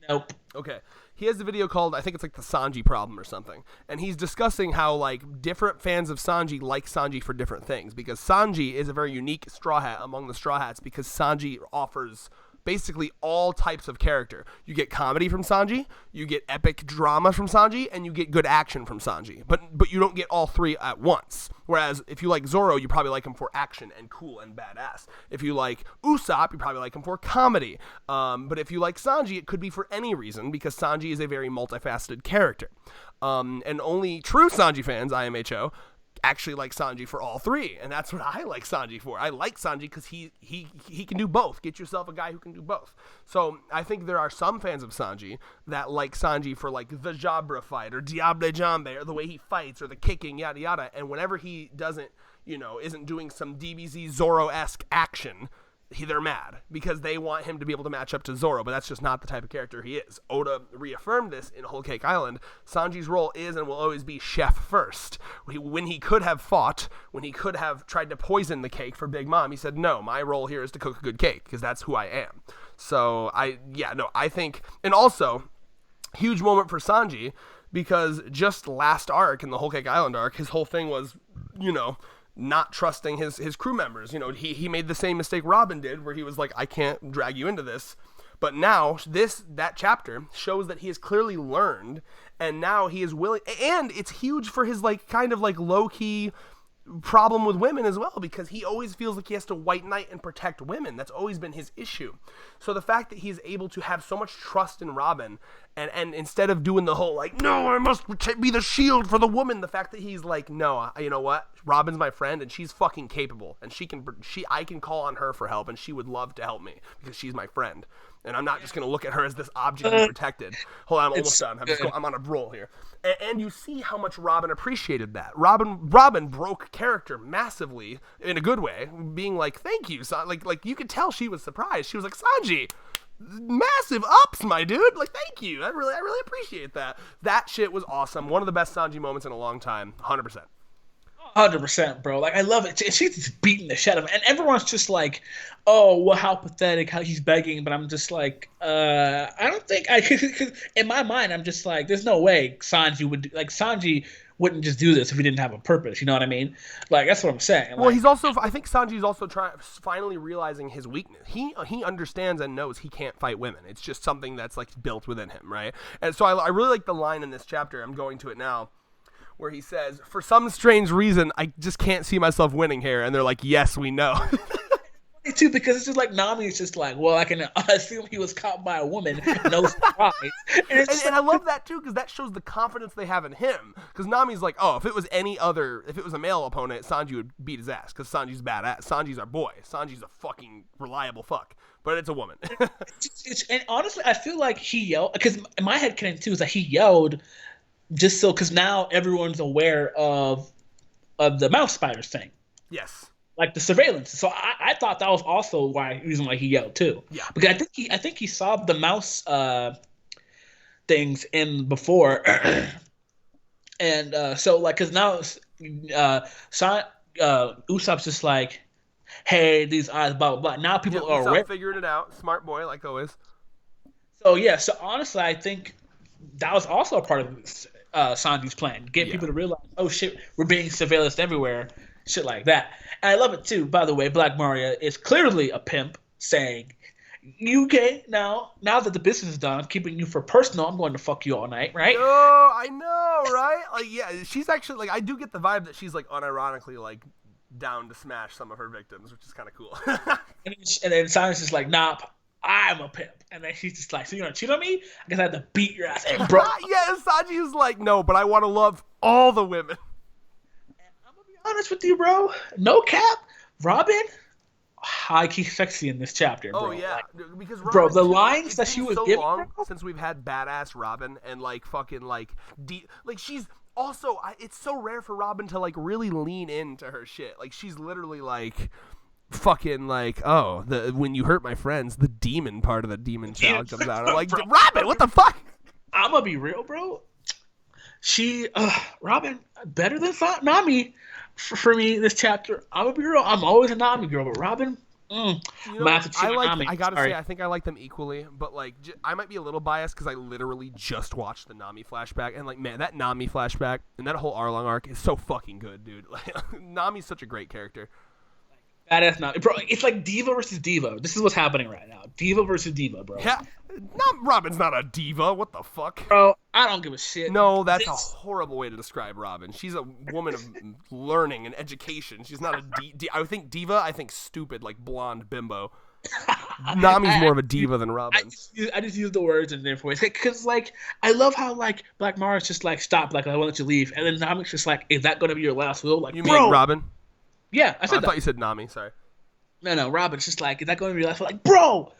Nope. Okay. He has a video called, I think it's like the Sanji problem or something. And he's discussing how like different fans of Sanji like Sanji for different things. Because Sanji is a very unique Straw Hat among the Straw Hats, because Sanji offers basically all types of character. You get comedy from Sanji, you get epic drama from Sanji, and you get good action from Sanji. But you don't get all three at once. Whereas if you like Zoro, you probably like him for action and cool and badass. If you like Usopp, you probably like him for comedy. But if you like Sanji, it could be for any reason, because Sanji is a very multifaceted character. And only true Sanji fans, IMHO, actually like Sanji for all three, and that's what I like Sanji for. I like Sanji because he can do both. Get yourself a guy who can do both. So I think there are some fans of Sanji that like Sanji for like the Jabra fight or Diable Jambe or the way he fights or the kicking, yada yada. And whenever he doesn't isn't doing some DBZ Zoro-esque action, they're mad because they want him to be able to match up to Zoro, but that's just not the type of character he is. Oda reaffirmed this in Whole Cake Island. Sanji's role is and will always be chef first. When he could have fought, when he could have tried to poison the cake for Big Mom, he said, no, my role here is to cook a good cake because that's who I am. So I think, and also, huge moment for Sanji because just last arc, in the Whole Cake Island arc, his whole thing was, not trusting his crew members. He made the same mistake Robin did, where he was like, I can't drag you into this. But now that chapter shows that he has clearly learned, and now he is willing, and it's huge for his kind of low-key problem with women as well, because he always feels like he has to white knight and protect women. That's always been his issue. So the fact that he's able to have so much trust in Robin, and instead of doing the whole no, I must be the shield for the woman, the fact that he's like, no, you know what, Robin's my friend and she's fucking capable, and I can call on her for help, and she would love to help me because she's my friend. And I'm not just going to look at her as this object to be protected. Hold on, I'm almost done. I'm on a roll here. And you see how much Robin appreciated that. Robin broke character massively, in a good way, being like, thank you. Like you could tell she was surprised. She was like, Sanji, massive ups, my dude. Thank you. I really appreciate that. That shit was awesome. One of the best Sanji moments in a long time. 100%. 100%, bro. I love it. She's just beating the shit out of him, and everyone's just like, "Oh, well, how pathetic! How he's begging." But I'm just like, I don't think cause in my mind, I'm just like, there's no way Sanji wouldn't just do this if he didn't have a purpose. You know what I mean? That's what I'm saying. Well, I think Sanji's also finally realizing his weakness. He understands and knows he can't fight women. It's just something that's built within him, right? And so I really like the line in this chapter. I'm going to it now, where he says, for some strange reason, I just can't see myself winning here. And they're like, yes, we know. Too, because it's just Nami is just well, I can assume he was caught by a woman. No surprise. And I love that too, because that shows the confidence they have in him. Because Nami's like, oh, if it was a male opponent, Sanji would beat his ass, because Sanji's badass. Sanji's our boy. Sanji's a fucking reliable fuck. But it's a woman. And honestly, I feel like he yelled, because my head canon too is that he yelled just so, because now everyone's aware of the mouse spiders thing. Yes. The surveillance. So I thought that was also reason why he yelled too. Yeah. Because I think he saw the mouse things in before, and so because now Usopp's just like, hey, these eyes, blah blah blah. Now people are already figuring it out. Smart boy, like always. So yeah. So honestly, I think that was also a part of Sanji's plan, get people to realize, oh shit, we're being surveillanced everywhere, shit like that. And I love it too, by the way. Black Maria is clearly a pimp saying, okay, now that the business is done, I'm keeping you for personal, I'm going to fuck you all night, right? Oh, I know, right? Yeah, she's actually, I do get the vibe that she's, unironically, down to smash some of her victims, which is kind of cool. and then Sanji's just like, nah, I'm a pimp. And then she's just like, so you're going to cheat on me? I guess I have to beat your ass. Hey, bro. Yeah, Sanji's like, no, but I want to love all the women. Honest with you, bro. No cap. Robin, high key sexy in this chapter, bro. Oh yeah, because Robin, bro, the lines that she was so giving, long bro? since we've had badass Robin, and she's also, it's so rare for Robin to really lean into her shit. She's literally fucking when you hurt my friends, the demon part of the demon child comes out. I'm like, bro, Robin, what the fuck? I'm gonna be real, bro. Robin, better than Nami for me this chapter. I'm gonna be real. I'm always a Nami girl, but Robin, I gotta say, I think I like them equally, but I might be a little biased because I literally just watched the Nami flashback, and man, that Nami flashback and that whole Arlong arc is so fucking good, dude. Nami's such a great character. Badass Nami, bro. It's like diva versus diva. This is what's happening right now. Diva versus diva, bro. Yeah, Robin's not a diva. What the fuck, bro? I don't give a shit. No, that's a horrible way to describe Robin. She's a woman of learning and education. She's not I think diva. I think stupid, blonde bimbo. Nami's more of a diva than Robin. I just use the words and therefore because I love how Black Mara's just stop, I won't let you leave, and then Nami's just like, is that gonna be your last will? You mean Robin? Yeah, I said I thought you said Nami. Sorry. No, Robin's just like, is that going to be your last will? Bro,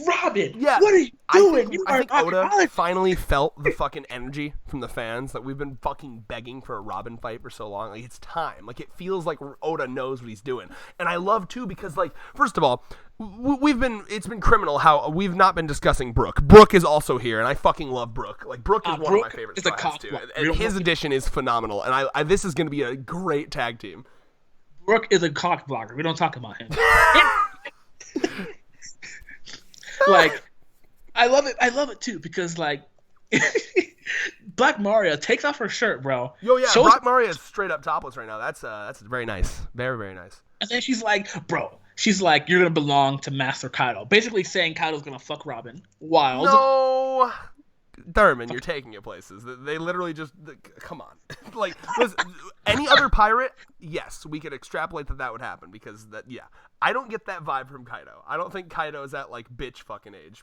Robin, Yeah, what are you doing? I think Oda finally felt the fucking energy from the fans that we've been fucking begging for a Robin fight for so long. Like, it's time. Like, it feels like Oda knows what he's doing. And I love, too, because, like, first of all, it's been criminal how we've not been discussing Brooke. Brooke is also here, and I fucking love Brooke. Like, Brooke is one of my favorite Straw Hats, too. And his addition is phenomenal. And this is going to be a great tag team. Brooke is a cock blocker. We don't talk about him. Like, I love it too because like Black Maria takes off her shirt, bro. Yo, yeah, Black Maria is straight up topless right now. That's very nice, very very nice. And then she's like, you're gonna belong to Master Kaido, basically saying Kaido's gonna fuck Robin. Wild. No, Thurman, you're taking it places. They literally just come on. Like, listen, any other pirate, yes, we could extrapolate that would happen because I don't get that vibe from Kaido. I don't think Kaido is at like bitch fucking age.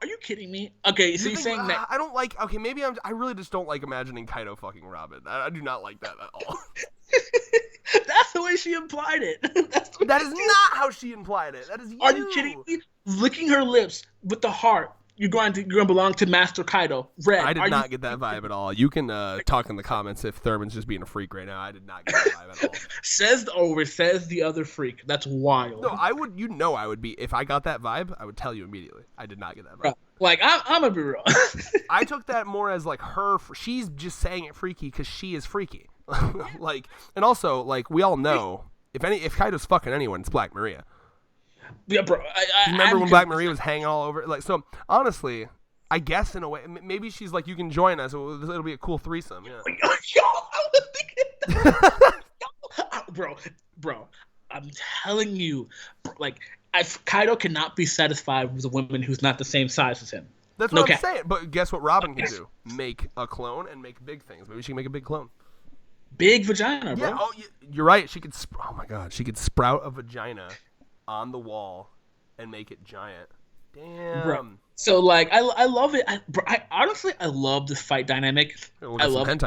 Are you kidding me? Okay, so you're saying that I don't like. Okay, maybe I really just don't like imagining Kaido fucking Robin. I do not like that at all. That's the way she implied it. That is not how she implied it. That is you. Are you kidding me? Licking her lips with the heart. You're going to belong to Master Kaido. Red. I did not get that vibe at all. You can talk in the comments if Thurman's just being a freak right now. I did not get that vibe at all. Says the other freak. That's wild. No, I would. You know, I would be if I got that vibe. I would tell you immediately. I did not get that vibe. Like I'm a be real. I took that more as like her. She's just saying it freaky because she is freaky. Like, and also like we all know if Kaido's fucking anyone, it's Black Maria. Yeah, bro. Remember when Black Maria was hanging all over? Like, so honestly, I guess in a way, maybe she's like, you can join us. It'll be a cool threesome. Yeah. Yo, I was thinking that. Bro, I'm telling you, like, Kaido cannot be satisfied with a woman who's not the same size as him. That's what I'm saying. But guess what Robin can do? Make a clone and make big things. Maybe she can make a big clone. Big vagina, bro. Yeah, you're right. She could. Oh my God, she could sprout a vagina on the wall and make it giant. Damn. Bro. So like I love it. I honestly love this fight dynamic. I love it.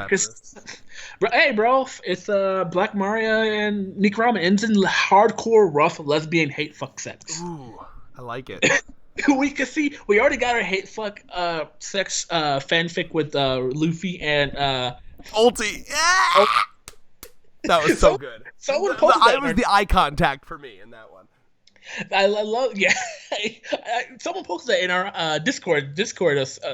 Hey bro, it's Black Maria and Nick Ramen ends in hardcore rough lesbian hate fuck sex. Ooh, I like it. we already got our hate fuck sex fanfic with Luffy and Ulti. Yeah! That was so good. Someone posted that. It was the eye contact for me in that one. I love, yeah. Someone posted that in our Discord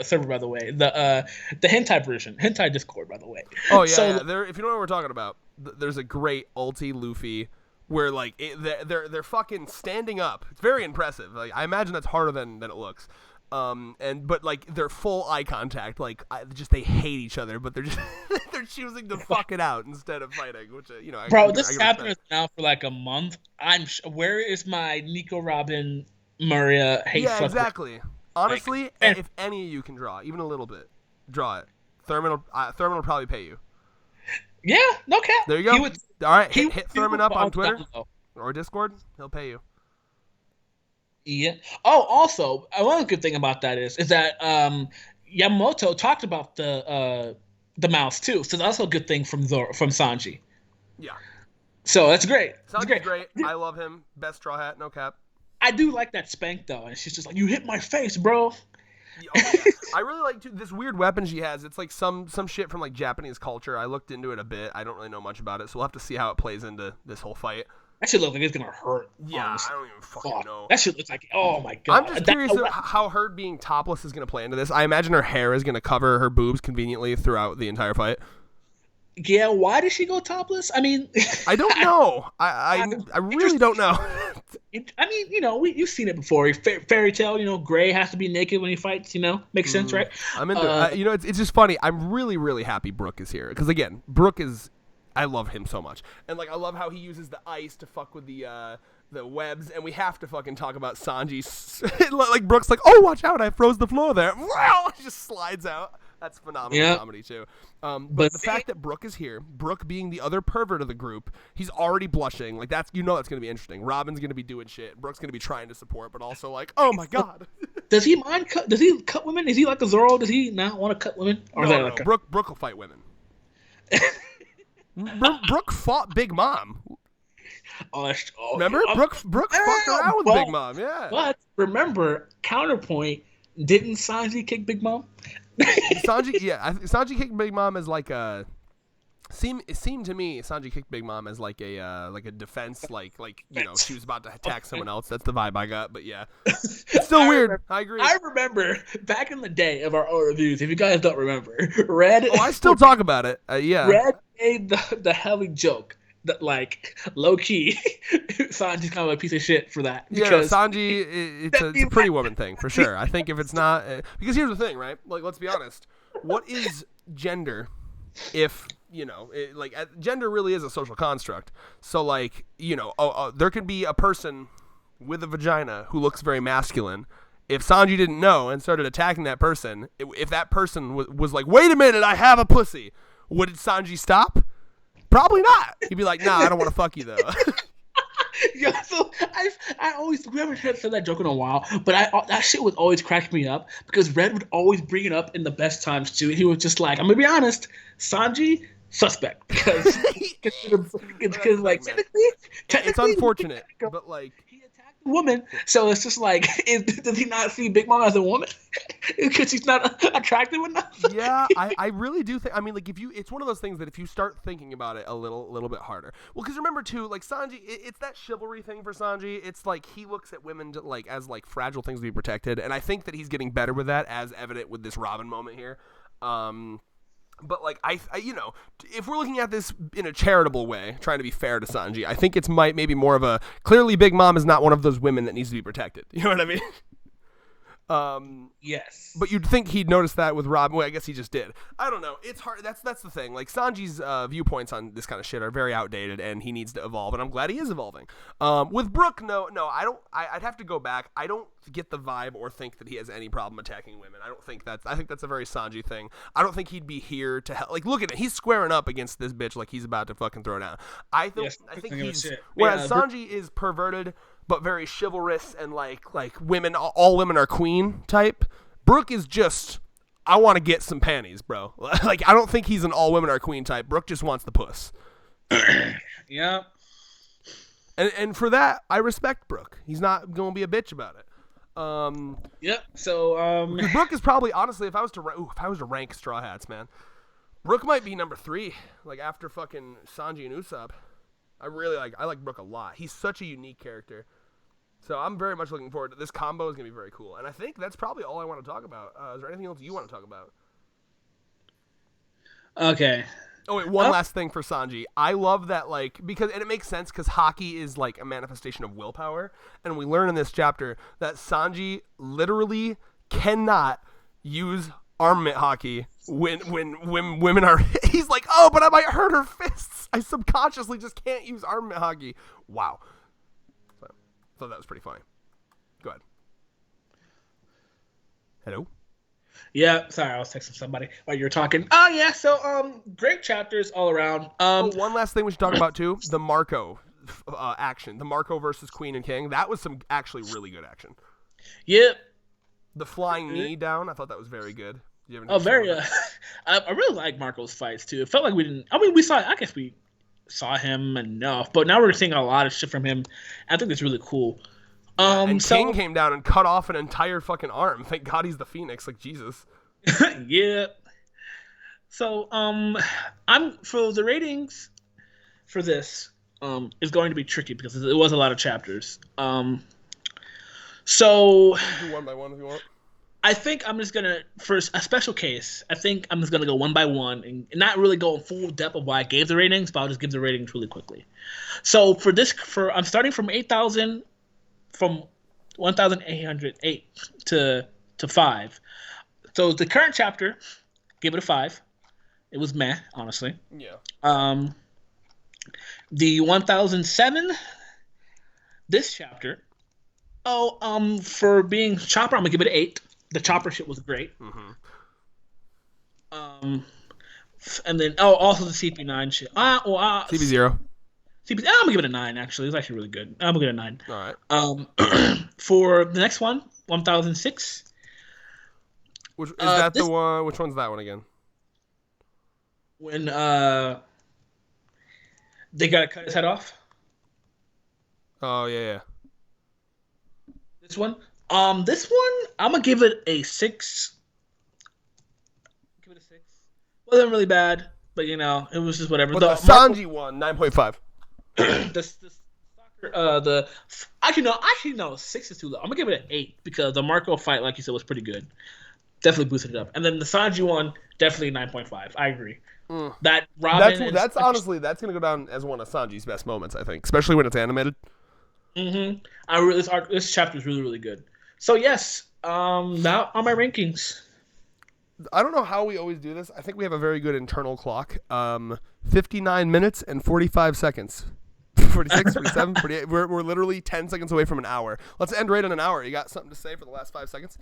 server, by the way. The hentai version, hentai Discord, by the way. Oh yeah, so, yeah. If you know what we're talking about, there's a great Ulti Luffy where like they're fucking standing up. It's very impressive. Like I imagine that's harder than it looks. But like they're full eye contact, like they hate each other, but they're just they're choosing to fuck it out instead of fighting, which bro, this happened now for like a month. Where is my Nico Robin Maria hate? Yeah, exactly. Honestly, if any of you can draw, even a little bit, draw it. Thurman will probably pay you. Yeah, no cap. There you go. All right, hit Thurman up on Twitter or Discord. He'll pay you. Yeah. Oh, also, one good thing about that is that Yamamoto talked about the mouse too, so that's also a good thing from Sanji. Yeah. So that's great. Sanji's great. I love him. Best Straw Hat, no cap. I do like that spank though, and she's just like, "You hit my face, bro." Oh, yeah. I really like this weird weapon she has. It's like some shit from like Japanese culture. I looked into it a bit. I don't really know much about it, so we'll have to see how it plays into this whole fight. That shit looks like it's gonna hurt. Yeah, honestly. I don't even fucking know. That shit looks like, oh my God. I'm just curious how her being topless is gonna play into this. I imagine her hair is gonna cover her boobs conveniently throughout the entire fight. Yeah, why did she go topless? I mean, I don't know. I really don't know. I mean, you've seen it before. Fairy tale, Gray has to be naked when he fights. Makes sense, right? I'm into it. It's just funny. I'm really, really happy Brooke is here because again, Brooke is. I love him so much, and like I love how he uses the ice to fuck with the webs, and we have to fucking talk about Sanji's. Like Brooke's like, oh, watch out! I froze the floor there. Wow, he just slides out. That's phenomenal comedy too. But the fact that Brooke is here, Brooke being the other pervert of the group, he's already blushing. Like that's gonna be interesting. Robin's gonna be doing shit. Brooke's gonna be trying to support, but also like, oh my God. Does he mind? Does he cut women? Is he like a Zoro? Does he not want to cut women? Or no. Brooke will fight women. Brooke fought Big Mom. Remember? Brooke fucked around with Big Mom, yeah. But remember, counterpoint, didn't Sanji kick Big Mom? Sanji kicked Big Mom as like a... It seemed to me Sanji kicked Big Mom as like a defense, like she was about to attack someone else. That's the vibe I got, but yeah, it's still weird. I agree. I remember back in the day of our old reviews. If you guys don't remember, Red. Oh, I still talk about it. Yeah. Red made the heavy joke that like low key, Sanji's kind of a piece of shit for that. Because Sanji, it's a pretty woman thing for sure. I think if it's not, because here's the thing, right? Like, let's be honest. What is gender? If gender really is a social construct. So like, there could be a person with a vagina who looks very masculine. If Sanji didn't know and started attacking that person, if that person was like, wait a minute, I have a pussy, would Sanji stop? Probably not. He'd be like, nah, I don't want to fuck you though. Yeah, so I always, we haven't said that joke in a while, but that shit would always crack me up because Red would always bring it up in the best times too. He was just like, I'm gonna be honest, Sanji, suspect, because like technically, it's unfortunate, but like he attacked a woman, so it's just like, does he not see Big Mom as a woman because she's not attractive enough? Yeah, I really do think. I mean, like it's one of those things that if you start thinking about it a little bit harder. Well, because remember too, like Sanji, it's that chivalry thing for Sanji. It's like he looks at women as fragile things to be protected, and I think that he's getting better with that, as evident with this Robin moment here. But like I if we're looking at this in a charitable way, trying to be fair to Sanji, I think it's maybe more of a clearly Big Mom is not one of those women that needs to be protected. You know what I mean? Yes. But you'd think he'd notice that with Robin. Well, I guess he just did. I don't know. It's hard. That's the thing. Like Sanji's viewpoints on this kind of shit are very outdated, and he needs to evolve. And I'm glad he is evolving. With Brooke, no, I don't. I'd have to go back. I don't get the vibe or think that he has any problem attacking women. I don't think that's. I think that's a very Sanji thing. I don't think he'd be here to help. Like, look at it. He's squaring up against this bitch like he's about to fucking throw down. I think he's. Whereas Sanji is perverted, but very chivalrous and like women, all women are queen type. Brooke is just, I want to get some panties, bro. Like, I don't think he's an all women are queen type. Brooke just wants the puss. Yeah. And for that, I respect Brooke. He's not going to be a bitch about it. Yep. So Brooke is probably, honestly, if I was to rank Straw Hats, man, Brooke might be number 3, like after fucking Sanji and Usopp. I like Brooke a lot. He's such a unique character. So I'm very much looking forward to this combo. Is going to be very cool. And I think that's probably all I want to talk about. Is there anything else you want to talk about? Okay. Oh, wait, one last thing for Sanji. I love that, because it makes sense because hockey is like a manifestation of willpower. And we learn in this chapter that Sanji literally cannot use armament hockey when women are... He's like, oh, but I might hurt her fists. I subconsciously just can't use armament hockey. Wow. I thought that was pretty funny. Go ahead. Hello? Yeah, sorry, I was texting somebody while you were talking. Oh, yeah, so, great chapters all around. One last thing we should talk about, too. The Marco action. The Marco versus Queen and King. That was some actually really good action. Yep. The flying knee down, I thought that was very good. Very, I really like Marco's fights, too. It felt like we didn't... I mean, I guess we saw him enough, but now we're seeing a lot of shit from him. I think it's really cool. And King came down and cut off an entire fucking arm. Thank God he's the Phoenix, like Jesus. Yeah. So I'm for the ratings for this is going to be tricky because it was a lot of chapters. So do one by one if you want. I think I'm just gonna, for a special case, I think I'm just gonna go one by one and not really go in full depth of why I gave the ratings, but I'll just give the ratings really quickly. So I'm starting from 8,000, from 1,808 to 5. So the current chapter, give it a 5. It was meh, honestly. Yeah. The 1,007, this chapter, for being Chopper, I'm gonna give it an 8. The Chopper shit was great. Mm-hmm. And then also the CP9 shit. CP0. I'm gonna give it a 9. Actually, it's actually really good. I'm gonna give it a 9. All right. For the next one, 1006. Which is that the one? Which one's that one again? When they gotta cut his head off. Oh yeah. This one, I'm gonna give it a 6. Give it a 6. Wasn't really bad, but it was just whatever. But the Sanji one, 9.5. Actually no, 6 is too low. I'm gonna give it an 8 because the Marco fight, like you said, was pretty good. Definitely boosted it up. And then the Sanji one, definitely 9.5. I agree. That Robin. That's honestly gonna go down as one of Sanji's best moments, I think, especially when it's animated. This chapter is really, really good. So yes, now on my rankings. I don't know how we always do this. I think we have a very good internal clock. 59 minutes and 45 seconds. 46, 47, 48. We're literally 10 seconds away from an hour. Let's end right on an hour. You got something to say for the last 5 seconds?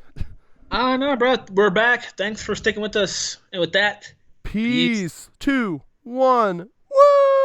No, bro. We're back. Thanks for sticking with us. And with that, peace. 2, 1.